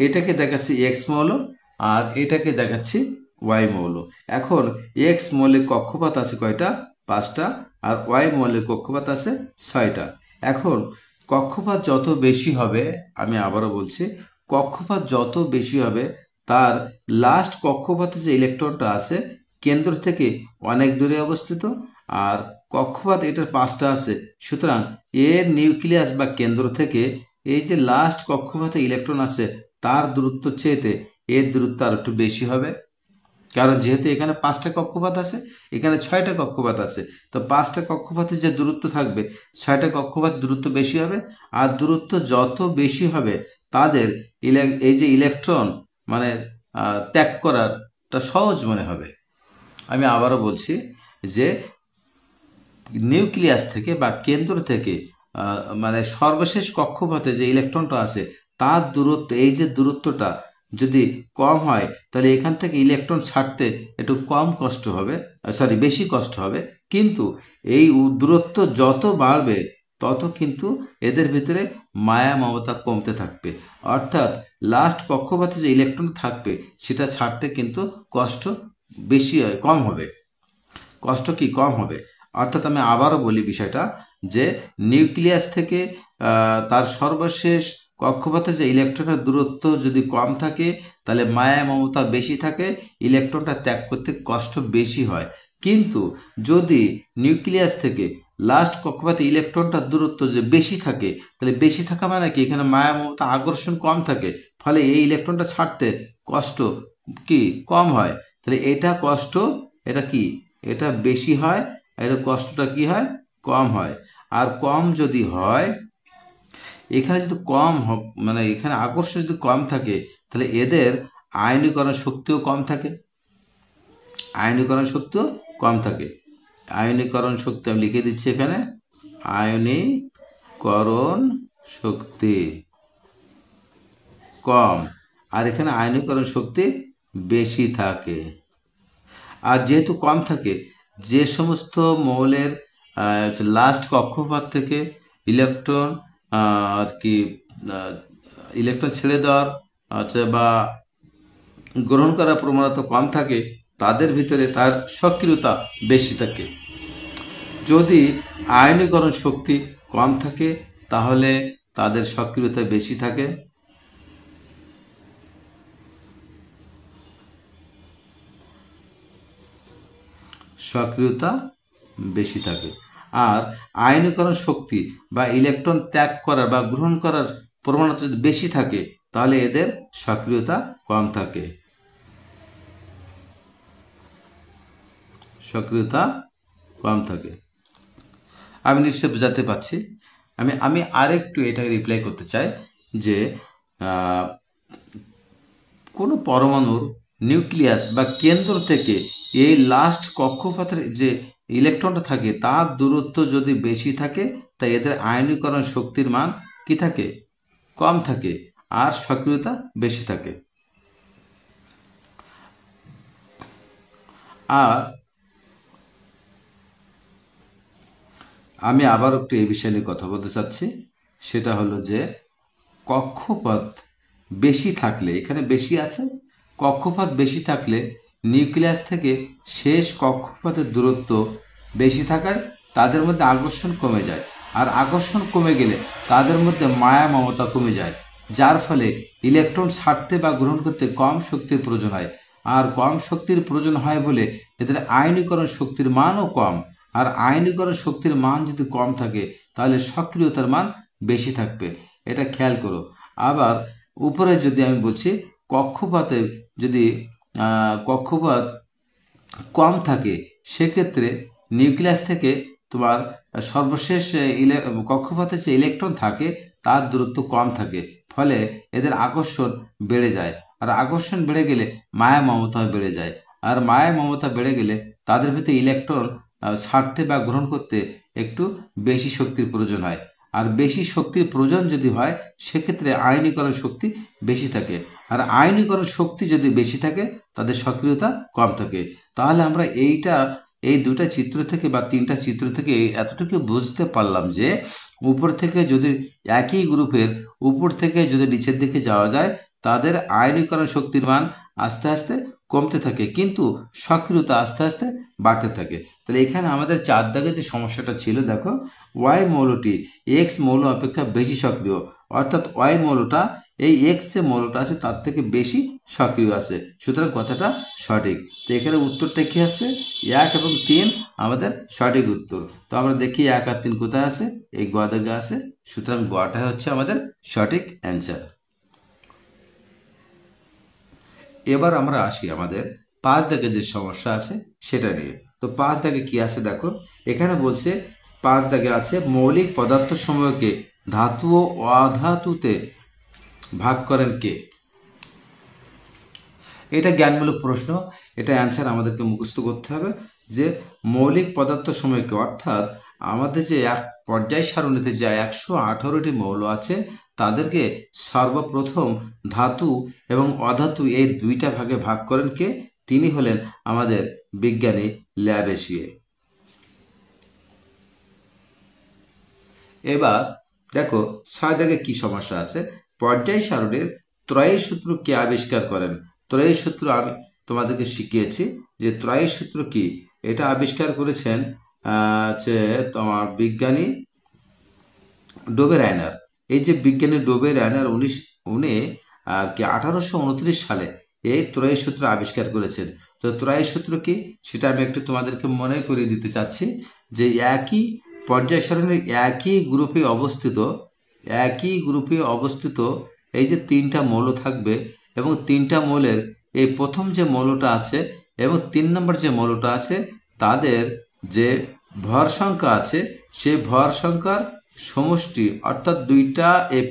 এটাকে দেখাচ্ছি এক্স মৌল আর এটাকে দেখাচ্ছি ওয়াই মৌল। এখন এক্স মৌলের কক্ষপথ আছে কয়টা, 5টা, আর ওয়াই মৌলের কক্ষপথ আছে 6টা। এখন কক্ষপথ যত বেশি হবে, আমি আবারও বলছি, কক্ষপথ যত বেশি হবে তার লাস্ট কক্ষপথে যে ইলেকট্রনটা আছে কেন্দ্র থেকে অনেক দূরে অবস্থিত, আর কক্ষপথ এটার 5টা আছে। সুতরাং এর নিউক্লিয়াস বা কেন্দ্র থেকে এই যে লাস্ট কক্ষপথে ইলেকট্রন আছে তার দূরত্ব চেয়েতে এর দূরত্ব আর একটু বেশি হবে। কারণ যেহেতু এখানে 5টা কক্ষপথ আছে, এখানে 6টা কক্ষপথ আছে, তো 5টা কক্ষপথে যে দূরত্ব থাকবে 6টা কক্ষপথ দূরত্ব বেশি হবে। আর দূরত্ব যত বেশি হবে তাদের এই যে ইলেকট্রন মানে ত্যাগ করাটা সহজ মনে হবে। আমি আবারও বলছি যে নিউক্লিয়াস থেকে বা কেন্দ্র থেকে মানে সর্বশেষ কক্ষপথে যে ইলেকট্রনটা আছে তার দূরত্ব, এই যে দূরত্বটা যদি কম হয় তাহলে এখান থেকে ইলেকট্রন ছাড়তে একটু কম কষ্ট হবে, বেশি কষ্ট হবে। কিন্তু এই দূরত্ব যত বাড়বে তত কিন্তু এদের ভিতরে মায়া মমতা কমতে থাকবে, অর্থাৎ লাস্ট কক্ষপথে যে ইলেকট্রন থাকবে সেটা ছাড়তে কিন্তু কষ্ট বেশি কম হবে, কষ্ট কি কম হবে। অর্থাৎ আমি আবারও বলি বিষয়টা, যে নিউক্লিয়াস থেকে তার সর্বশেষ কক্ষপথে যে ইলেকট্রনের দূরত্ব যদি কম থাকে তাহলে মায়া মমতা বেশি থাকে, ইলেকট্রনটা ত্যাগ করতে কষ্ট বেশি হয়। কিন্তু যদি নিউক্লিয়াস থেকে লাস্ট কক্ষপথে ইলেকট্রনটার দূরত্ব যে বেশি থাকে, তাহলে বেশি থাকা মানে কি এখানে মায়া মমতা আকর্ষণ কম থাকে, ফলে এই ইলেকট্রনটা ছাড়তে কষ্ট কি কম হয়, তাহলে এটা কষ্ট এটা কি এটা বেশি হয়, এটা কষ্টটা কি হয় কম হয়। আর কম যদি হয়, এখানে যদি কম মানে এখানে আকর্ষণ যদি কম থাকে, তাহলে এদের আয়নীকরণ শক্তিও কম থাকে, আয়নীকরণ শক্তিও কম থাকে। আয়নীকরণ শক্তি আমি লিখে দিচ্ছি এখানে, আয়নীকরণ শক্তি কম, আর এখানে আয়নীকরণ শক্তি বেশি থাকে। আর যেহেতু কম থাকে, যে সমস্ত মৌলের লাস্ট কক্ষপথ থেকে ইলেকট্রন আর কি ইলেকট্রন ছেড়ে দেওয়ার বা গ্রহণ করার প্রবণতা কম থাকে, তাদের ভিতরে তার সক্রিয়তা বেশি থাকে। যদি আয়নীকরণ শক্তি কম থাকে, তাহলে তাদের সক্রিয়তা বেশি থাকে। সক্রিয়তা বেশি থাকে। আর আয়নীকরণ শক্তি বা ইলেকট্রন ত্যাগ করার বা গ্রহণ করার প্রবণতা যদি বেশি থাকে, তাহলে এদের সক্রিয়তা কম থাকে। সক্রিয়তা কম থাকে। আমি নিশ্চয় বোঝাতে পারছি। আমি আরেকটু এটাকে রিপ্লাই করতে চাই যে কোনো পরমাণুর নিউক্লিয়াস বা কেন্দ্র থেকে এই লাস্ট কক্ষপথের যে ইলেকট্রনটা থাকে তার দূরত্ব যদি বেশি থাকে, তাই এদের আয়নীকরণ শক্তির মান কি থাকে কম থাকে, আর সক্রিয়তা বেশি থাকে। আর আমি আবার একটু এই বিষয় নিয়ে কথা বলতে চাচ্ছি, সেটা হলো যে কক্ষপথ বেশি থাকলে, এখানে বেশি আছে, কক্ষপথ বেশি থাকলে নিউক্লিয়াস থেকে শেষ কক্ষপথের দূরত্ব বেশি থাকায় তাদের মধ্যে আকর্ষণ কমে যায়, আর আকর্ষণ কমে গেলে তাদের মধ্যে মায়া মমতা কমে যায়, যার ফলে ইলেকট্রন ছাড়তে বা গ্রহণ করতে কম শক্তির প্রয়োজন হয়। আর কম শক্তির প্রয়োজন হয় বলে এদের আয়নীকরণ শক্তির মানও কম। আর আয়নীকরণ শক্তির মান যদি কম থাকে, তাহলে সক্রিয়তার মান বেশি থাকবে, এটা খেয়াল করো। আবার উপরে যদি আমি বলছি কক্ষপথে যদি কক্ষপথ কম থাকে, সেক্ষেত্রে নিউক্লিয়াস থেকে তোমার সর্বশেষ কক্ষপথে যে ইলেকট্রন থাকে তার দূরত্ব কম থাকে, ফলে এদের আকর্ষণ বেড়ে যায়। আর আকর্ষণ বেড়ে গেলে মায়া মমতা বেড়ে যায়, আর মায়া মমতা বেড়ে গেলে তাদের ভিতরে ইলেকট্রন ছাড়তে বা গ্রহণ করতে একটু বেশি শক্তির প্রয়োজন হয়। আর বেশি শক্তির প্রয়োজন যদি হয়, সেক্ষেত্রে আয়নীকরণ শক্তি বেশি থাকে। আর আয়নীকরণ শক্তি যদি বেশি থাকে, তাদের সক্রিয়তা কম থাকে। তাহলে আমরা এই দুটা চিত্র থেকে বা তিনটা চিত্র থেকে এতটুকু বুঝতে পারলাম যে উপর থেকে যদি একই গ্রুপের উপর থেকে যদি নিচের দিকে যাওয়া যায়, তাদের আয়নীকরণ শক্তির মান আস্তে আস্তে কমতে থাকে, কিন্তু সক্রিয়তা আস্তে আস্তে বাড়তে থাকে। তাহলে এখানে আমাদের 4 দাগে যে সমস্যাটা ছিল, দেখো ওয়াই মৌলটি এক্স মৌল অপেক্ষা বেশি সক্রিয়, অর্থাৎ ওয়াই মৌলটা এই এক্স যে মৌলটা আছে তার থেকে বেশি সক্রিয় আছে, সুতরাং কথাটা সঠিক। তো এখানে উত্তরটা কি আসছে, 1 এবং 3 আমাদের সঠিক উত্তর। তো আমরা দেখি 1 আর 3 কোথায় আছে, এই গ দাগে আছে, সুতরাং গটা হচ্ছে আমাদের সঠিক অ্যান্সার। এবার আমরা আসি আমাদের 5 দাগে যে সমস্যা আছে সেটা নিয়ে। তো 5 দাগে কি আছে দেখো, এখানে বলছে 5 দাগে আছে মৌলিক পদার্থ সমূহকে ধাতু ও অধাতুতে ভাগ করেন কে। এটা জ্ঞানমূলক প্রশ্ন, এটা অ্যান্সার আমাদেরকে মুখস্থ করতে হবে যে মৌলিক পদার্থ সমূহকে, অর্থাৎ আমাদের যে এক পর্যায় সারণীতে যে 118টি মৌল আছে তাদেরকে সর্বপ্রথম ধাতু এবং অধাতু এই দুইটা ভাগে ভাগ করেন কে, তিনি হলেন আমাদের বিজ্ঞানী ল্যাভেসিয়ে। এবার দেখো 6 দাগে কি সমস্যা আছে, পর্যায় সারণীর ত্রয়ী সূত্র কে আবিষ্কার করেন। ত্রয়ী সূত্র আমি তোমাদেরকে শিখিয়েছি যে ত্রয়ী সূত্র কি, এটা আবিষ্কার করেছেন হচ্ছে তোমার বিজ্ঞানী ডোবে রায়নার। এই যে বিজ্ঞানী ডোবে রায়নার উনি 1829 সালে এই ত্রয়ী সূত্র আবিষ্কার করেছেন। তো ত্রয়ী সূত্র কি সেটা আমি একটু তোমাদেরকে মনে করিয়ে দিতে চাচ্ছি যে একই পর্যায় সারণীর একই গ্রুপে অবস্থিত এই যে 3টা মৌল থাকবে এবং 3টা মৌলের এই প্রথম যে মৌলটা আছে এবং 3 নম্বর যে মৌলটা আছে তাদের যে ভর সংখ্যা আছে সেই ভর সংখ্যার সমষ্টি, অর্থাৎ দুইটা এই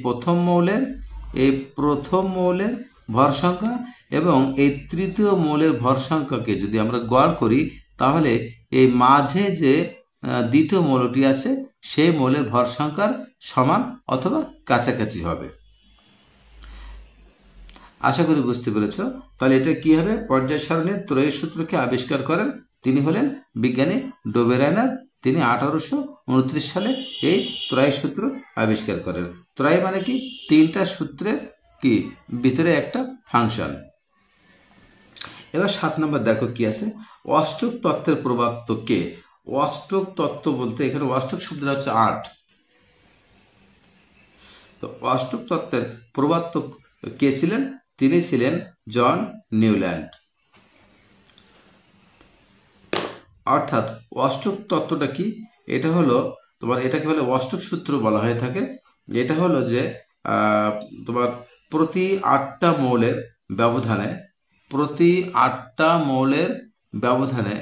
প্রথম মৌলের ভর সংখ্যা এবং এই তৃতীয় মৌলের ভর সংখ্যাকে যদি আমরা গড় করি তাহলে এই মাঝে যে দ্বিতীয় মৌলটি আছে সেই মৌলের ভর সংখ্যার সমান অথবা কাছাকাছি হবে। আশা করি বুঝতে পেরেছ। তাহলে এটা কি হবে? পর্যায় সারণীর ত্রয়ী সূত্রকে আবিষ্কার করেন তিনি হলেন বিজ্ঞানী ডোবেরাইনার। তিনি 1829 সালে এই ত্রয়ী সূত্র আবিষ্কার করেন। ত্রয়ী মানে কি? 3টা সূত্রের কি ভিতরে একটা ফাংশন। এবার 7 নম্বর দেখো কি আছে, অষ্টক তত্ত্বের প্রবর্তক কে? অষ্টক তত্ত্ব বলতে এখানে অষ্টক শব্দটা হচ্ছে 8। তো অষ্টক তত্ত্বের প্রবর্তক কে ছিলেন? তিনি ছিলেন জন নিউল্যান্ড। অর্থাৎ অষ্টক তত্ত্বটা কি? এটা হলো তোমার, এটাকে বলে অষ্টক সূত্র বলা হয়ে থাকে। এটা হলো যে তোমার প্রতি 8টা মৌলের ব্যবধানে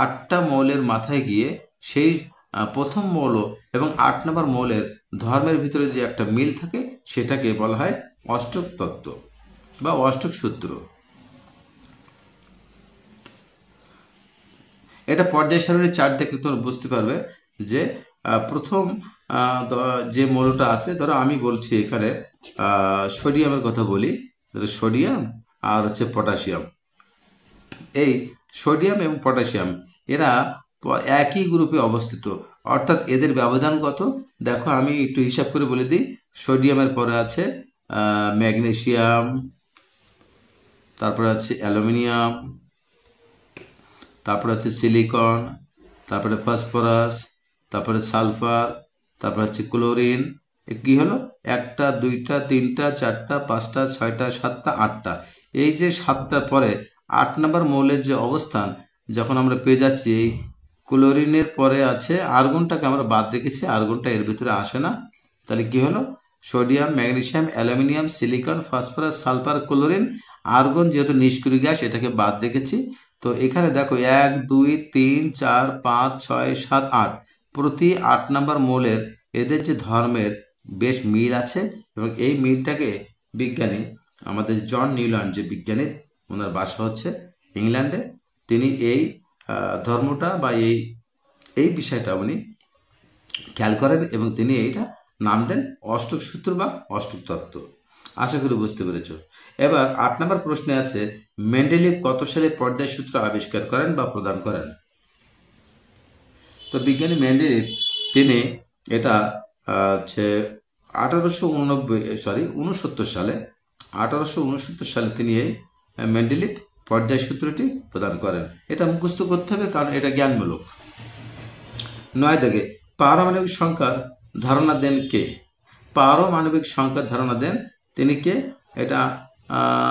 8টা মৌলের মাথায় গিয়ে সেই প্রথম মৌল এবং 8 নম্বর মৌলের ধর্মের ভিতরে যে একটা মিল থাকে সেটাকে বলা হয় অষ্টক তত্ত্ব বা অষ্টক সূত্র। এটা পর্যায় সারণীর চার্ট দেখলে তোমরা বুঝতে পারবে যে প্রথম যে মৌলটা আছে, ধরো আমি বলছি এখানে সোডিয়ামের কথা বলি, সোডিয়াম আর হচ্ছে পটাশিয়াম। এই সোডিয়াম এবং পটাশিয়াম এরা একই গ্রুপে অবস্থিত, অর্থাৎ এদের ব্যবধান কত দেখো, আমি একটু হিসাব করে বলে দিই। সোডিয়ামের পরে আছে ম্যাগনেসিয়াম, তারপরে আছে অ্যালুমিনিয়াম, তারপরে আছে সিলিকন, তারপরে ফসফরাস, তারপরে সালফার, তারপরে হচ্ছে ক্লোরিন। কি হলো? 1টা 2টা 3টা 4টা 5টা 6টা 7টা 8টা। এই যে 7টার পরে 8 নম্বর মৌলের যে অবস্থান যখন আমরা পেয়ে যাচ্ছি, এই ক্লোরিনের পরে আছে আর্গনটাকে আমরা বাদ রেখেছি, আর্গনটা এর ভিতরে আসে না। তাহলে কি হলো? Sodium, magnesium, aluminium, silicon, phosphorus, sulphur, chlorine. Argon যেহেতু নিষ্ক্রিয় গ্যাস এটাকে বাদ রেখেছি। তো এখানে দেখো 1 2 3 4 5 6 7 8 প্রতি 8 নম্বর মৌলের এদের যে ধর্মের বেশ মিল আছে এবং এই মিলটাকে বিজ্ঞানী আমাদের জন নিউল্যান্ড যে বিজ্ঞানী, ওনার বাসা হচ্ছে ইংল্যান্ডে, তিনি এই ধর্মটা বা এই বিষয়টা উনি খেয়াল করেন এবং তিনি এইটা নাম দেন অষ্টক সূত্র বা অষ্টক তত্ত্ব। আশা করি বুঝতে পেরেছ। এবার 8 নম্বর প্রশ্নে আছে মেন্ডেলিভ কত সালে পর্যায় সূত্র আবিষ্কার করেন বা প্রদান করেন? তো বিজ্ঞানী মেন্ডেলিভ তিনি এটা হচ্ছে 1869 সালে 1869 সালে তিনি এই মেন্ডেলিভ পর্যায় সূত্রটি প্রদান করেন। এটা মুখস্থ করতে হবে কারণ এটা জ্ঞানমূলক। 9 দাগে পারমাণবিক সংখ্যার ধারণা দেন কে? পারমাণবিক সংখ্যার ধারণা দেন তিনি কে? এটা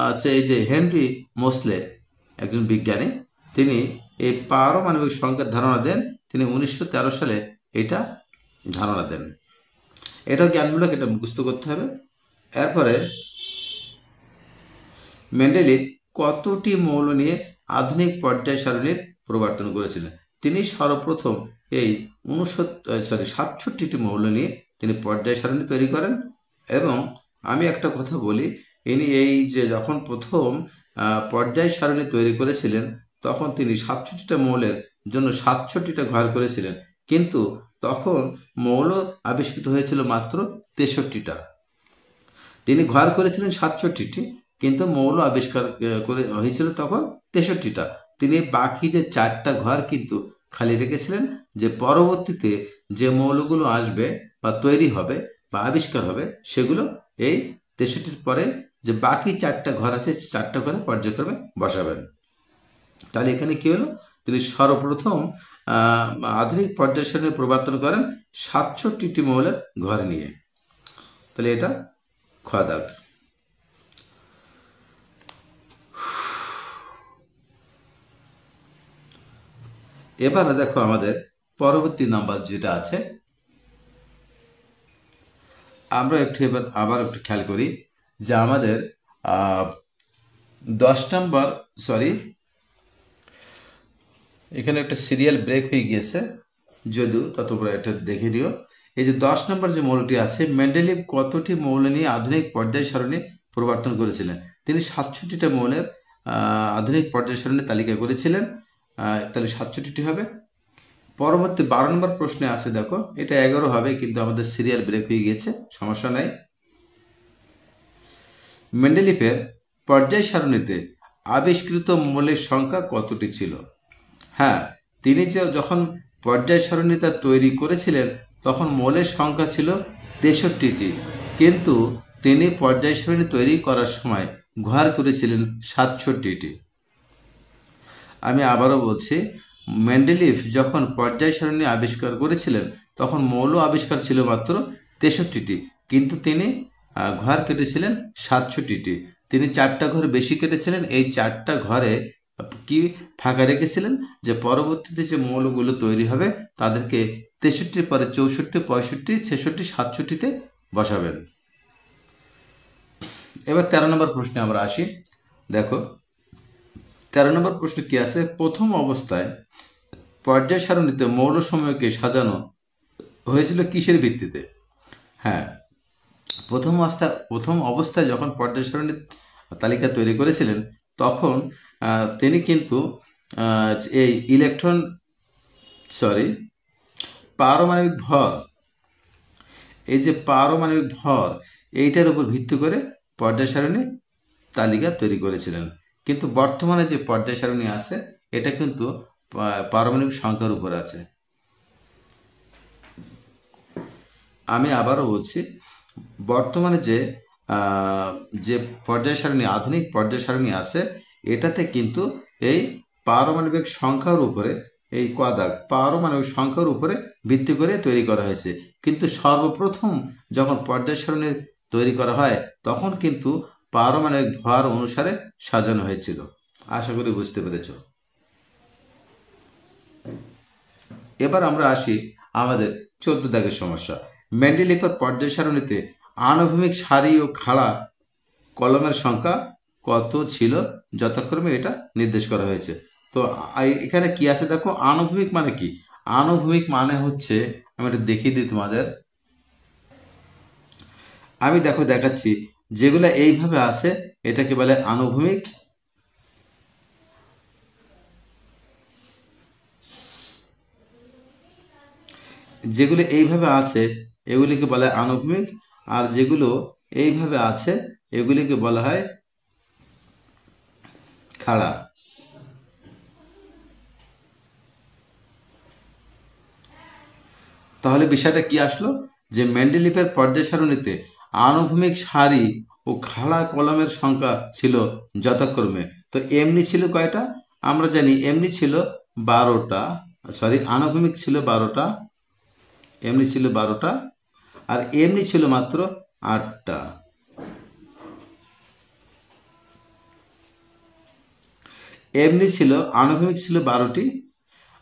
হচ্ছে এই যে হেনরি মোসলে, একজন বিজ্ঞানী। তিনি এই পারমাণবিক সংখ্যার ধারণা দেন, তিনি 1913 সালে এটা ধারণা দেন। এটাও জ্ঞানমূলক, এটা মুখস্থ করতে হবে। এরপরে মেন্ডেলিভ কতটি মৌল নিয়ে আধুনিক পর্যায় সারণীর প্রবর্তন করেছিলেন? তিনি সর্বপ্রথম এই 67টি মৌল নিয়ে তিনি পর্যায় সারণী তৈরি করেন। এবং আমি একটা কথা বলি, ইনি এই যে যখন প্রথম পর্যায় সারণী তৈরি করেছিলেন তখন তিনি 67টা মৌলের জন্য 67টা ঘর করেছিলেন, কিন্তু তখন মৌল আবিষ্কৃত হয়েছিল মাত্র 63টা। তিনি ঘর করেছিলেন 67টি, কিন্তু মৌল আবিষ্কার করে হয়েছিল তখন 63টা। তিনি বাকি যে 4টা ঘর কিন্তু খালি রেখেছিলেন, যে পরবর্তীতে যে মৌলগুলো আসবে বা তৈরি হবে বা আবিষ্কার হবে সেগুলো এই 63টির পরে যে বাকি 4টা ঘর আছে 4টা ঘরে পর্যায়ক্রমে বসাবেন। তাহলে এখানে কি হলো? তিনি সর্বপ্রথম আধুনিক পর্যায় সারণী প্রবর্তন করেন 67টি মৌলের ঘর নিয়ে। তাহলে এটা খাওয়া দাওয়া। এবারে দেখো আমাদের পরবর্তী নাম্বার যেটা আছে, আমরা একটু এবার আবার একটু খেয়াল করি যে আমাদের 10 নম্বর, সরি, এখানে একটা সিরিয়াল ব্রেক হয়ে গিয়েছে, যদিও তোমরা এটা দেখে দিও। এই যে 10 নম্বর যে মৌলটি আছে, মেন্ডেলিভ কতটি মৌল নিয়ে আধুনিক পর্যায় সারণী প্রবর্তন করেছিলেন? তিনি 67টা মৌলের আধুনিক পর্যায় সারণী তালিকা করেছিলেন। তাহলে 67টি হবে। পরবর্তী 12 নম্বর প্রশ্নে আছে, দেখো এটা 11 হবে, কিন্তু আমাদের সিরিয়াল ব্রেক হয়ে গিয়েছে, সমস্যা নাই। মেন্ডেলিফের পর্যায় সারণীতে আবিষ্কৃত মৌলের সংখ্যা কতটি ছিল? হ্যাঁ, তিনি যখন পর্যায় সারণীটা তৈরি করেছিলেন তখন মৌলের সংখ্যা ছিল 63টি, কিন্তু তিনি পর্যায় সারণী তৈরি করার সময় ব্যবহার করেছিলেন 67টি। আমি আবারও বলছি, মেন্ডেলিভ যখন পর্যায় সারণী আবিষ্কার করেছিলেন তখন মৌল আবিষ্কার ছিল মাত্র 63টি, কিন্তু তিনি ঘর কেটেছিলেন 67টি। তিনি 4টা ঘর বেশি কেটেছিলেন। এই 4টা ঘরে কি ফাঁকা রেখেছিলেন যে পরবর্তীতে যে মৌলগুলো তৈরি হবে তাদেরকে 63 পরে 64, 65, 66, 67তে বসাবেন। এবার 13 নম্বর প্রশ্নে আমরা আসি। দেখো 13 নম্বর প্রশ্ন কি আছে, প্রথম অবস্থায় পর্যায় সারণীতে মৌলসমূহকে সাজানো হয়েছিল কিসের ভিত্তিতে? হ্যাঁ, প্রথম অবস্থায় যখন পর্যায় সারণীর তালিকা তৈরি করেছিলেন তখন তিনি কিন্তু এই পারমাণবিক ভর, এই যে পারমাণবিক ভর এইটার উপর ভিত্তি করে পর্যায় সারণী তালিকা তৈরি করেছিলেন। কিন্তু বর্তমানে যে পর্যায় সারণী আছে এটা কিন্তু পারমাণবিক সংখ্যার উপর আছে। আমি আবারও বলছি, বর্তমানে যে পর্যায় সারণী, আধুনিক পর্যায় সারণী আছে এটাতে কিন্তু এই পারমাণবিক সংখ্যার উপরে, এই পারমাণবিক সংখ্যার উপরে ভিত্তি করে তৈরি করা হয়েছে। কিন্তু সর্বপ্রথম যখন পর্যায় সারণী তৈরি করা হয় তখন কিন্তু পারমাণবিক ভর অনুসারে সাজানো হয়েছিল। আশা করি বুঝতে পেরেছ। এবার আমরা আসি আমাদের 14 দাগের সমস্যা। মেন্ডেলিফের পর্যায় সারণীতে আনুভূমিক সারি ও খাড়া কলমের সংখ্যা কত ছিল যথাক্রমে এটা নির্দেশ করা হয়েছে। তো এখানে কি আছে দেখো, আনুভূমিক মানে কি? আনুভূমিক মানে হচ্ছে, আমি এটা দেখিয়ে দিই তোমাদের, আমি দেখাচ্ছি, যেগুলো এইভাবে আছে এটাকে বলে আনুভূমিক। যেগুলো এইভাবে আছে এগুলিকে বলা হয় আনুভূমিক, আর যেগুলো এইভাবে আছে এগুলিকে বলা হয় খাড়া। তাহলে বিষয়টা কি আসলো, যে মেন্ডেলিফের পর্যায় সারণীতে আনুভূমিক সারি ও খাড়া কলমের সংখ্যা ছিল যথাক্রমে, তো এমনি ছিল কয়টা? আমরা জানি এমনি ছিল 12টা, আনুভূমিক ছিল 12টা, এমনি ছিল 12টা, আর এমনি ছিল মাত্র 8টা। এমনি ছিল, আনুভূমিক ছিল 12টি,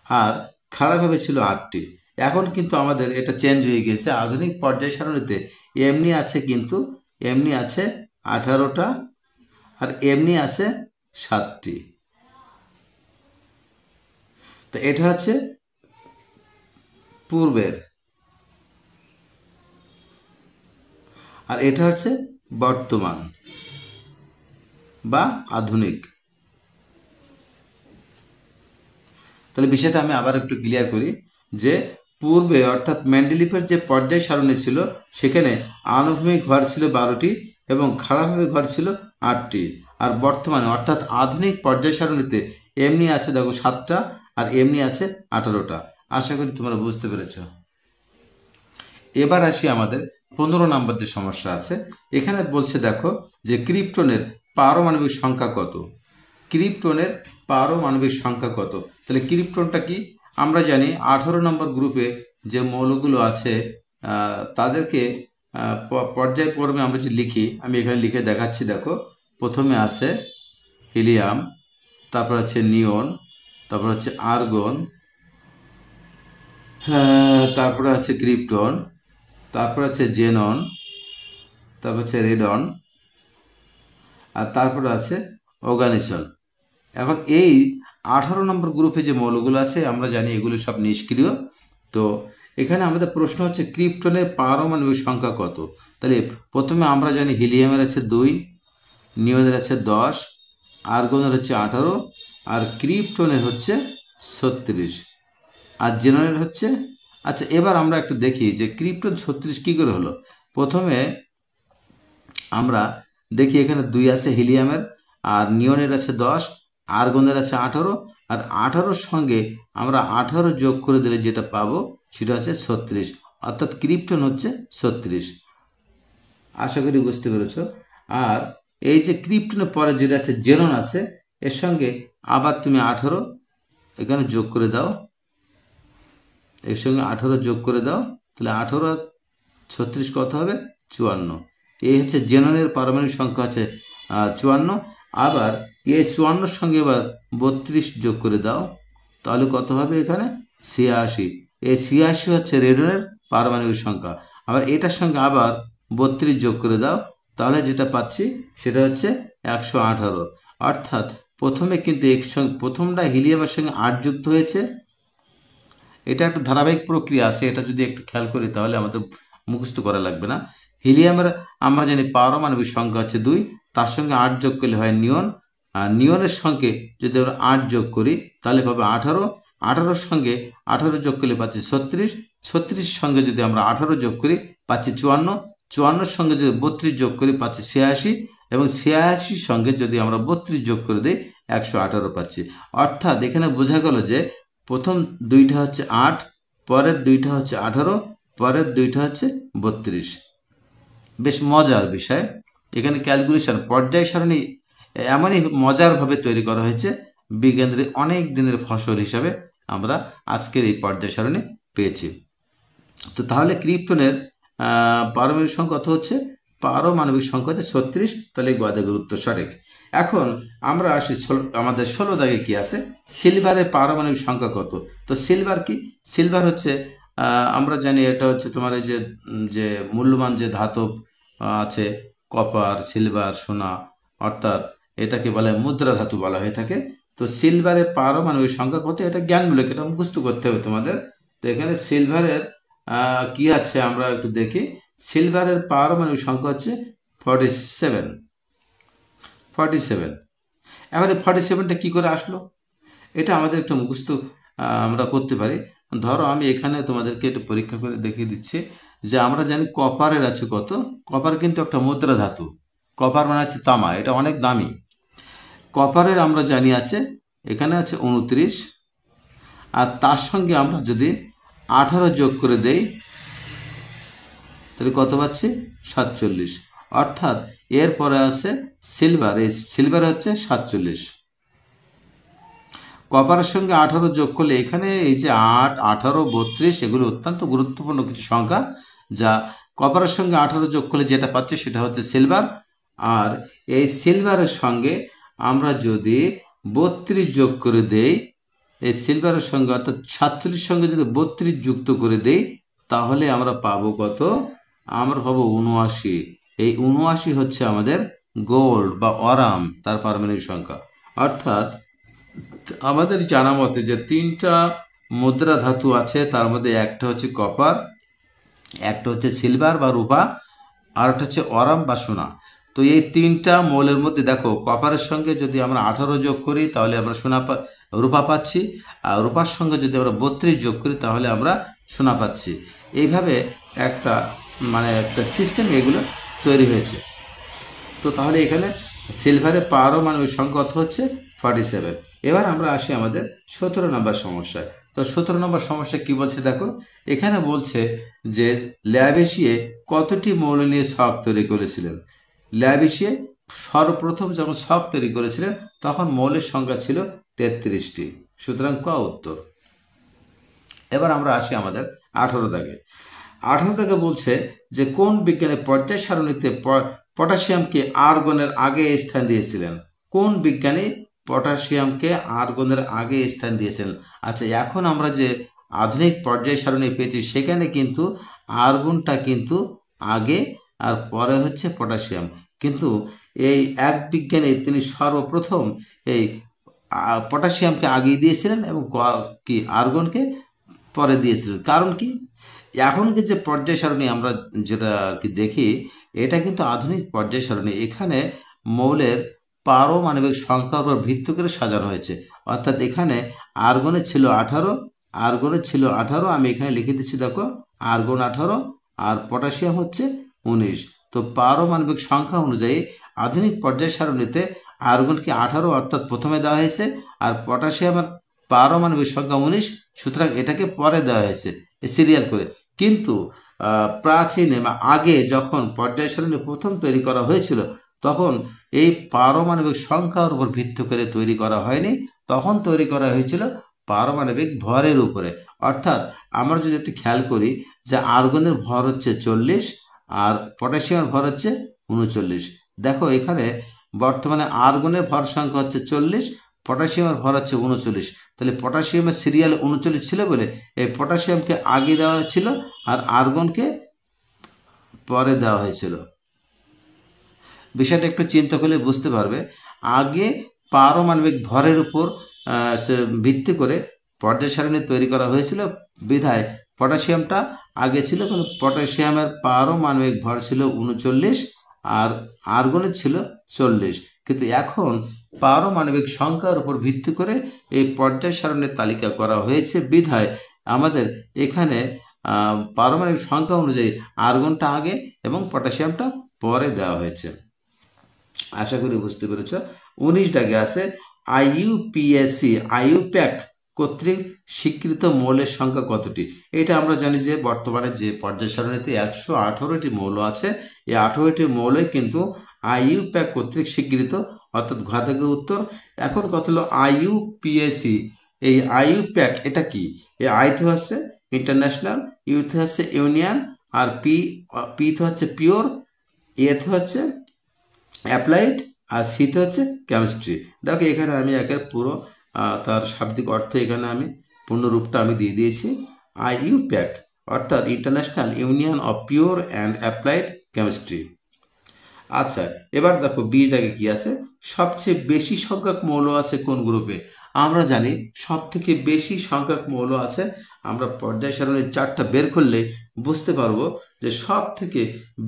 আর খাড়াভাবে ছিল 8টি। এখন কিন্তু আমাদের এটা চেঞ্জ হয়ে গেছে, আধুনিক পর্যায় সারণীতে এমনি আছে, কিন্তু এমনি আছে 18টা, আর এমনি আছে 7টি। তো এটা হচ্ছে পূর্বের, আর এটা হচ্ছে বর্তমান বা আধুনিক। তাহলে বিষয়টা আমি আবার একটু ক্লিয়ার করি, যে পূর্বে অর্থাৎ মেন্ডেলিফের যে পর্যায় সারণী ছিল সেখানে আনুভূমিক ঘর ছিল 12টি এবং খাড়াভাবে ঘর ছিল 8টি, আর বর্তমানে অর্থাৎ আধুনিক পর্যায় সারণীতে এমনি আছে দেখো 7টা, আর এমনি আছে 18টা। আশা করি তোমরা বুঝতে পেরেছ। এবার আসি আমাদের 15 নম্বর যে সমস্যা আছে। এখানে বলছে দেখো যে ক্রিপ্টনের পারমাণবিক সংখ্যা কত? ক্রিপ্টনের পারমাণবিক সংখ্যা কত? তাহলে ক্রিপ্টনটা কি? আমরা জানি 18 নম্বর গ্রুপে যে মৌলগুলো আছে তাদেরকে পর্যায়ক্রমে আমরা যে লিখি, আমি এখানে লিখে দেখাচ্ছি। দেখো প্রথমে আছে হিলিয়াম, তারপর হচ্ছে নিয়ন, তারপর হচ্ছে আর্গন, তারপরে আছে ক্রিপ্টন, তারপর আছে জেনন, তারপর হচ্ছে রেডন, আর তারপরে আছে অর্গানিজম। এখন এই 18 নম্বর গ্রুপে যে মৌলগুলো আছে আমরা জানি এগুলো সব নিষ্ক্রিয়। তো এখানে আমাদের প্রশ্ন হচ্ছে ক্রিপ্টনের পারমাণবিক সংখ্যা কত। তাহলে প্রথমে আমরা জানি হিলিয়ামের আছে 2, নিয়নের আছে 10, আর্গনের হচ্ছে 18, আর ক্রিপ্টনের হচ্ছে 36, আর জেননের হচ্ছে। আচ্ছা, এবার আমরা একটু দেখি যে ক্রিপ্টন 36 কী করে হলো। প্রথমে আমরা দেখি এখানে 2 আছে হিলিয়ামের, আর নিয়নের আছে 10, আর্গনের আছে 18, আর 18-র সঙ্গে আমরা 18 যোগ করে দিলে যেটা পাবো সেটা হচ্ছে 36, অর্থাৎ ক্রিপ্টন হচ্ছে 36। আশা করি বুঝতে পেরেছ। আর এই যে ক্রিপ্টনের পরে যেটা আছে জেনন আছে, এর সঙ্গে আবার তুমি 18 এখানে যোগ করে দাও, এর সঙ্গে 18 যোগ করে দাও, তাহলে 18 আর 36 কত হবে? 54। এই হচ্ছে জেননের পারমাণবিক সংখ্যা আছে 54। আবার এই 54-র সঙ্গে এবার 32 যোগ করে দাও, তাহলে কত হবে এখানে? 86। এই 86 হচ্ছে রেডনের পারমাণবিক সংখ্যা। আবার এটার সঙ্গে আবার 32 যোগ করে দাও, তাহলে যেটা পাচ্ছি সেটা হচ্ছে 118। অর্থাৎ প্রথমে কিন্তু প্রথমটা হিলিয়ামের সঙ্গে 8 যুক্ত হয়েছে। এটা একটা ধারাবাহিক প্রক্রিয়া আছে, এটা যদি একটু খেয়াল করি তাহলে আমাদের মুখস্থ করা লাগবে না। হিলিয়ামের আমরা জানি পারমাণবিক সংখ্যা হচ্ছে 2, তার সঙ্গে 8 যোগ করলে হয় নিয়ন, আর নিয়নের সঙ্গে যদি আমরা 8 যোগ করি তাহলে পাবে 18, 18-র সঙ্গে 18 যোগ করলে পাচ্ছি 36, 36-এর সঙ্গে যদি আমরা 18 যোগ করি পাচ্ছি 54, 54-র সঙ্গে যদি 32 যোগ করি পাচ্ছি 86, এবং 86-র সঙ্গে যদি আমরা 32 যোগ করে দিই 118 পাচ্ছি। অর্থাৎ এখানে বোঝা গেল যে প্রথম 2টা হচ্ছে 8, পরের 2টা হচ্ছে 18, পরের 2টা হচ্ছে 32। বেশ মজার বিষয়। এখানে ক্যালকুলেশন পর্যায় সারণী এমনই মজারভাবে তৈরি করা হয়েছে, বিজ্ঞানের অনেক দিনের ফসল হিসাবে আমরা আজকের এই পর্যায় সারণী পেয়েছি। তো তাহলে ক্রিপ্টনের পারমাণবিক সংখ্যা কত হচ্ছে? পারমাণবিক সংখ্যা হচ্ছে 36। তাহলে গদের গুরুত্ব সঠিক। এখন আমরা আসি আমাদের 16 দাগে কি আছে, সিলভারের পারমাণবিক সংখ্যা কত। তো সিলভার কি? সিলভার হচ্ছে আমরা জানি এটা হচ্ছে তোমার এই যে মূল্যবান যে ধাতব আছে, কপার, সিলভার, সোনা, অর্থাৎ এটাকে বলে মুদ্রা ধাতু বলা হয়ে থাকে। তো সিলভারের পারমাণবিক সংখ্যা কত এটা জ্ঞানমূলক, এটা মুখস্থ করতে হবে তোমাদের। তো এখানে সিলভারের কি আছে আমরা একটু দেখি। সিলভারের পারমাণবিক সংখ্যা হচ্ছে 47। এখন এই 47টা কী করে আসলো এটা আমাদের একটু মুখস্থ আমরা করতে পারি। ধরো আমি এখানে তোমাদেরকে একটু পরীক্ষা করে দেখিয়ে দিচ্ছি যে আমরা জানি কপারের আছে কত। কপার কিন্তু একটা মুদ্রা ধাতু, কপার মানে আছে তামা, এটা অনেক দামি। কপারের আমরা জানি আছে এখানে আছে 29, আর তার সঙ্গে আমরা যদি 18 যোগ করে দেই তাহলে কত পাচ্ছি? 47। অর্থাৎ এরপরে আছে সিলভার, এই সিলভার হচ্ছে 47। কপারের সঙ্গে 18 যোগ করলে এখানে এই যে 8, 18, 32 এগুলো অত্যন্ত গুরুত্বপূর্ণ কিছু সংখ্যা, যা কপারের সঙ্গে 18 যোগ করলে যেটা পাচ্ছে সেটা হচ্ছে সিলভার। আর এই সিলভারের সঙ্গে আমরা যদি 32 যোগ করে দেই, এই সিলভারের সঙ্গে অর্থাৎ 47 সঙ্গে যদি 32 যুক্ত করে দেই তাহলে আমরা পাবো কত? আমরা পাবো 79। এই 79 হচ্ছে আমাদের গোল্ড বা অরাম, তার পারমাণবিক সংখ্যা। অর্থাৎ আমাদের জানা মতে যে 3টা মুদ্রা ধাতু আছে, তার মধ্যে একটা হচ্ছে কপার, একটা হচ্ছে সিলভার বা রূপা, আর একটা হচ্ছে অরাম বা সোনা। তো এই 3টা মৌলের মধ্যে দেখো কপারের সঙ্গে যদি আমরা 18 যোগ করি তাহলে আমরা রূপা পাচ্ছি, আর রূপার সঙ্গে যদি আমরা 32 যোগ করি তাহলে আমরা সোনা পাচ্ছি। এইভাবে একটা একটা সিস্টেম এগুলো তৈরি হয়েছে। তো তাহলে এখানে সিলভারের পারমাণবিক সংখ্যা কত হচ্ছে? 47। এবার আমরা আসি আমাদের 17 নম্বর সমস্যায়। তো 17 নম্বর সমস্যা কি বলছে দেখো, এখানে বলছে যে ল্যাভেসিয়ে কতটি মৌল নিয়ে ছক তৈরি করেছিলেন। ল্যাভেসিয়ে সর্বপ্রথম যখন ছক তৈরি করেছিলেন তখন মৌলের সংখ্যা ছিল 33টি। সুতরাং ক উত্তর। এবার আমরা আসি আমাদের 18 দাগে। 18 দাগে বলছে যে কোন বিজ্ঞানী পর্যায় সারণীতে পটাশিয়ামকে আর্গনের আগে স্থান দিয়েছিলেন। কোন বিজ্ঞানী পটাশিয়ামকে আর্গনের আগে স্থান দিয়েছিলেন? আচ্ছা, এখন আমরা যে আধুনিক পর্যায় সারণী পেয়েছি সেখানে কিন্তু আর্গনটা কিন্তু আগে আর পরে হচ্ছে পটাশিয়াম। কিন্তু এই এক বিজ্ঞানে তিনি সর্বপ্রথম এই পটাশিয়ামকে আগে দিয়েছিলেন এবং কি আর্গনকে পরে দিয়েছিলেন। কারণ কি, এখনকে যে পর্যায় সারণী আমরা যেটা কি দেখি, এটা কিন্তু আধুনিক পর্যায় সারণী। এখানে মৌলের পারমাণবিক সংখ্যার উপর ভিত্তি করে সাজানো হয়েছে। অর্থাৎ এখানে আর্গনের ছিল 18, আমি এখানে লিখে দিচ্ছি, দেখো আর্গন 18 আর পটাশিয়াম হচ্ছে 19। তো পারমাণবিক সংখ্যা অনুযায়ী আধুনিক পর্যায় সারণীতে আর্গনকে 18 অর্থাৎ প্রথমে দেওয়া হয়েছে, আর পটাশিয়ামের পারমাণবিক সংখ্যা 19, সুতরাং এটাকে পরে দেওয়া হয়েছে সিরিয়াল করে। কিন্তু প্রাচীনে আগে যখন পর্যায় সারণী প্রথম তৈরি করা হয়েছিল, তখন এই পারমাণবিক সংখ্যার উপর ভিত্তি করে তৈরি করা হয়নি, তখন তৈরি করা হয়েছিল পারমাণবিক ভরের উপরে। অর্থাৎ আমরা যদি একটু খেয়াল করি যে আর্গনের ভর হচ্ছে 40 আর পটাশিয়ামের ভর হচ্ছে 39। দেখো এখানে বর্তমানে আর্গনের ভর সংখ্যা হচ্ছে 40, পটাশিয়ামের ভর হচ্ছে 39। তাহলে পটাশিয়ামের সিরিয়াল 39 ছিল বলে এই পটাশিয়ামকে আগে দেওয়া হয়েছিল আর আর্গনকে পরে দেওয়া হয়েছিল। বিষয়টা একটু চিন্তা করলে বুঝতে পারবে। আগে পারমাণবিক ভরের উপর ভিত্তি করে পর্যায় সারণী তৈরি করা হয়েছিল, বিধায় পটাশিয়ামটা আগে ছিল, কারণ পটাশিয়ামের পারমাণবিক ভর ছিল 39 আর আর্গনের ছিল 40। কিন্তু এখন পারমাণবিক সংখ্যার উপর ভিত্তি করে এই পর্যায় সারণীর তালিকা করা হয়েছে, বিধায় আমাদের এখানে পারমাণবিক সংখ্যা অনুযায়ী আর্গনটা আগে এবং পটাশিয়ামটা পরে দেওয়া হয়েছে। আশা করি বুঝতে পেরেছ। 19 দাগে আছে আইইউপ্যাক কর্তৃক স্বীকৃত মৌলের সংখ্যা কতটি। এটা আমরা জানি যে বর্তমানে যে পর্যায় সারণীতে 118টি মৌল আছে, এই 18টি মৌলই কিন্তু আইইউপ্যাক কর্তৃক স্বীকৃত, অর্থাৎ ঘ থেকে উত্তর। এখন কত হলো আইইউপিএসি। এই আইইউপ্যাক এটা কি? এই আইতে হচ্ছে ইন্টারন্যাশনাল, ইউতে হচ্ছে ইউনিয়ন, আর পিতে হচ্ছে পিওর, এতে হচ্ছে অ্যাপ্লাইড, আর সিতে হচ্ছে কেমিস্ট্রি। দেখো এখানে আমি একের পুরো তার শাব্দিক অর্থ এখানে আমি পূর্ণরূপটা আমি দিয়ে দিয়েছি। আইইউপ্যাক অর্থাৎ international union of pure and applied chemistry. আচ্ছা, এবার দেখো বি জায়গায় কি আছে, সবচেয়ে বেশি সংখ্যক মৌল আছে কোন গ্রুপে। আমরা জানি সব থেকে বেশি সংখ্যক মৌল আছে, আমরা পর্যায় সারণীর চার্টটা বের করলে বুঝতে পারবো যে সব থেকে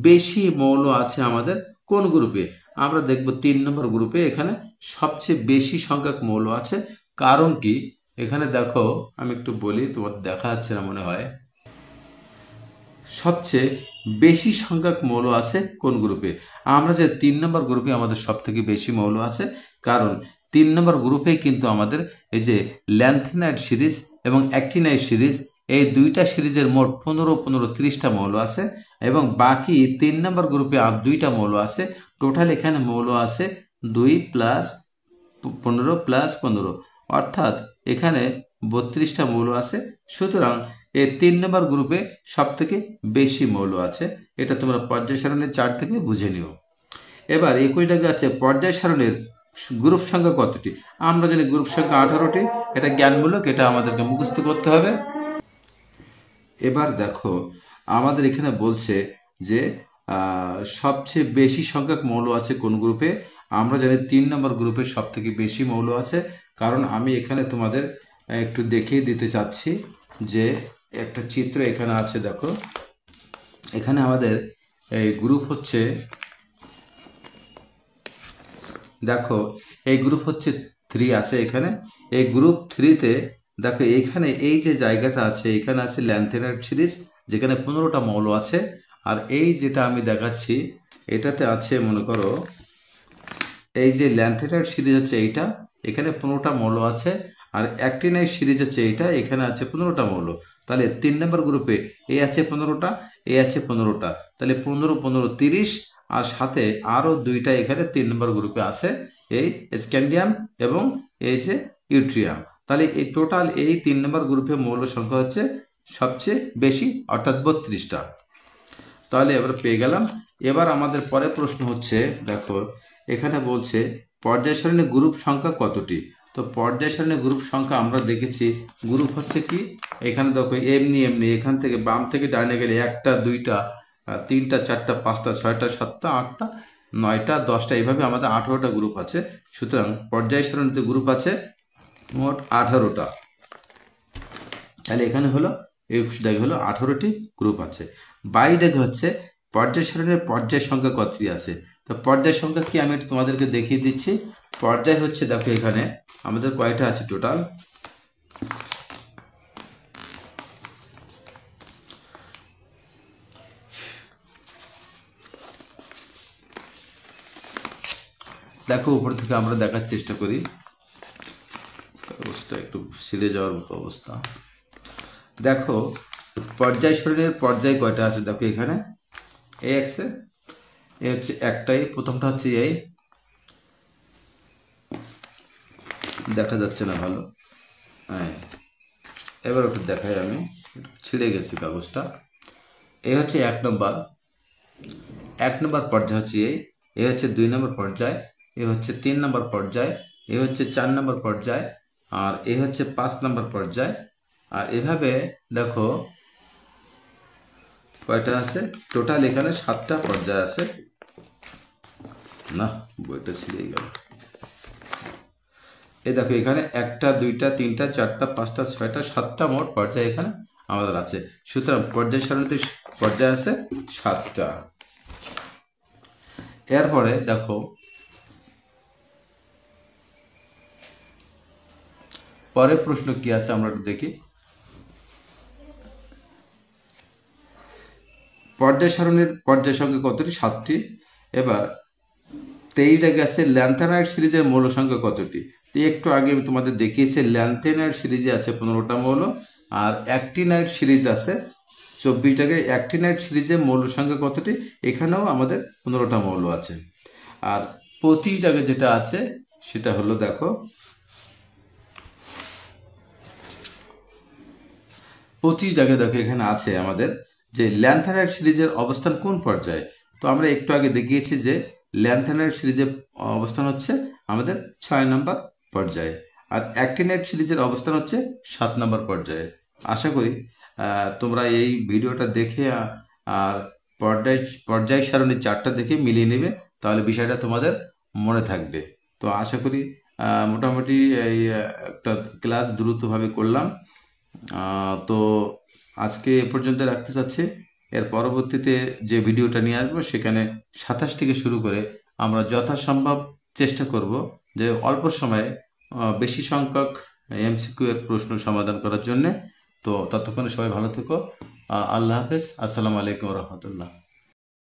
বেশি মৌল আছে আমাদের কোন গ্রুপে। আমরা দেখব 3 নম্বর গ্রুপে এখানে সবচেয়ে বেশি সংখ্যক মৌল আছে। কারণ কি, এখানে দেখো আমি একটু বলি, তোমার দেখা যাচ্ছে না মনে হয়। সবচেয়ে বেশি সংখ্যক মৌল আছে কোন গ্রুপে? আমরা যে 3 নম্বর গ্রুপে আমাদের সব থেকে বেশি মৌল আছে, কারণ 3 নম্বর গ্রুপেই কিন্তু আমাদের এই যে ল্যান্থেনাইড সিরিজ এবং অ্যাক্টিনাইড সিরিজ, এই দুইটা সিরিজের মোট 15-30টা মৌল আছে, এবং বাকি 3 নম্বর গ্রুপে আর 2টা মৌল আছে। টোটাল এখানে মৌল আছে 2 + 15 + 15, অর্থাৎ এখানে 32টা মৌল আছে। সুতরাং এই 3 নম্বর গ্রুপে সব থেকে বেশি মৌল আছে। এটা তোমরা পর্যায় সারণীর চার্ট থেকে বুঝে নিও। এবার 21 দাগে আছে পর্যায় সারণীর গ্রুপ সংখ্যা কতটি। আমরা জানি গ্রুপ সংখ্যা 18টি, এটা জ্ঞানমূলক, এটা আমাদেরকে মুখস্থ করতে হবে। এবার দেখো আমাদের এখানে বলছে যে সবচেয়ে বেশি সংখ্যক মৌল আছে কোন গ্রুপে। আমরা জানি 3 নম্বর গ্রুপে সব থেকে বেশি মৌল আছে, কারণ আমি এখানে তোমাদের একটু দেখিয়ে দিতে চাচ্ছি যে একটা চিত্র এখানে আছে। দেখো এখানে আমাদের এই গ্রুপ হচ্ছে, দেখো এই গ্রুপ হচ্ছে 3 আছে এখানে। এই গ্রুপ 3তে দেখো এখানে এই যে জায়গাটা আছে, এখানে আছে ল্যান্থেনাইড সিরিজ যেখানে 15টা মৌল আছে, আর এই যেটা আমি দেখাচ্ছি এটাতে আছে মনে করো এই যে ল্যান্থেনাইড সিরিজ হচ্ছে এইটা, এখানে 15টা মৌল আছে, আর অ্যাক্টিনাইড সিরিজ হচ্ছে এইটা, এখানে আছে 15টা মৌল। তাহলে 3 নম্বর গ্রুপে এ আছে 15টা, এ আছে 15টা, তাহলে 15 15 30, আর সাথে আরও 2টা এখানে 3 নম্বর গ্রুপে আছে, এই স্ক্যান্ডিয়াম এবং এই যে ইউট্রিয়াম। তাহলে এই টোটাল এই 3 নম্বর গ্রুপে মৌল সংখ্যা হচ্ছে সবচেয়ে বেশি, অর্থাৎ 32টা। তাহলে এবার পেয়ে গেলাম। এবার আমাদের পরে প্রশ্ন হচ্ছে, দেখো এখানে বলছে পর্যায় সারণী গ্রুপ সংখ্যা কতটি। তো পর্যায় সারণী গ্রুপ সংখ্যা আমরা দেখেছি গ্রুপ হচ্ছে কি, এখানে দেখো এমনি এমনি এখান থেকে বাম থেকে ডাইনে গেলে 1টা 2টা 3টা 4টা 5টা 6টা 7টা 8টা 9টা 10টা এইভাবে আমাদের 18টা গ্রুপ আছে। সুতরাং পর্যায় সারণীতে গ্রুপ আছে মোট 18টা। তাহলে এখানে হলো একুশ দাগে হলো 18টি গ্রুপ আছে। 22 দাগে হচ্ছে পর্যায় সারণীর পর্যায় সংখ্যা কতটি আছে। তো পর্যায় সংখ্যা কি আমি তোমাদেরকে দেখিয়ে দিচ্ছি। পর্যায় হচ্ছে দেখো এখানে আমাদের কয়টা আছে টোটাল। দেখো উপর থেকে আমরা দেখার চেষ্টা করি, কাগজটা একটু ছিঁড়ে যাওয়ার মতো অবস্থা। দেখো পর্যায় সারণীর পর্যায় কয়টা আছে দেখো এখানে এই আছে, এ হচ্ছে একটাই, প্রথমটা হচ্ছে এই, দেখা যাচ্ছে না ভালো, হ্যাঁ এবার একটু দেখাই, আমি ছিঁড়ে গেছি কাগজটা। এই হচ্ছে 1 নম্বর, 1 নম্বর পর্যায় হচ্ছে এই হচ্ছে 2 নম্বর পর্যায়, এ হচ্ছে 3 নম্বর পর্যায়, এ হচ্ছে 4 নম্বর পর্যায়, আর এ হচ্ছে 5 নম্বর পর্যায়। আর এভাবে দেখো কয়টা আছে টোটাল, এখানে 7টা পর্যায় আছে। না বইটা ছিঁড়ে গেল। এই দেখো এখানে 1টা 2টা 3টা 4টা 5টা 6টা 7টা মোট পর্যায় এখানে আমাদের আছে। সুতরাং পর্যায় সারণীতে পর্যায় আছে 7টা। এরপরে দেখো পরের প্রশ্ন কি আছে আমরা একটু দেখি। পর্যায় সারণীর পর্যায় সংখ্যা কতটি? 7টি। এবার 23 দাগে আছে ল্যান্থেনাইট সিরিজের মৌল সংখ্যা কতটি। তো একটু আগে আমি তোমাদের দেখিয়েছি ল্যান্থেনাইট সিরিজে আছে 15টা মৌল, আর অ্যাক্টিনাইট সিরিজ আছে 24 দাগে। অ্যাক্টিনাইট সিরিজে মৌল সংখ্যা কতটি? এখানেও আমাদের 15টা মৌল আছে। আর 25 দাগে যেটা আছে সেটা হলো দেখো 25 দাগে দেখো এখানে আছে আমাদের যে ল্যান্থেনাইট সিরিজের অবস্থান কোন পর্যায়ে। তো আমরা একটু আগে দেখিয়েছি যে ল্যান্থেনাইট সিরিজের অবস্থান হচ্ছে আমাদের 6 নম্বর পর্যায়ে, আর অ্যাক্টিনাইট সিরিজের অবস্থান হচ্ছে 7 নম্বর পর্যায়ে। আশা করি তোমরা এই ভিডিওটা দেখে আর পর্যায় সারণী চার্টটা দেখে মিলিয়ে নেবে, তাহলে বিষয়টা তোমাদের মনে থাকবে। তো আশা করি মোটামুটি এই একটা ক্লাস দ্রুতভাবে করলাম। তো আজকে এ পর্যন্ত রাখতে চাচ্ছি। এর পরবর্তীতে যে ভিডিওটা নিয়ে আসবো সেখানে 27 থেকে শুরু করে আমরা যথাসম্ভব চেষ্টা করব যে অল্প সময়ে বেশি সংখ্যক এমসিকিউ এর প্রশ্ন সমাধান করার জন্যে। তো ততক্ষণে সবাই ভালো থেকো। আল্লাহ হাফেজ। আসসালামু আলাইকুম রহমতুল্লাহ।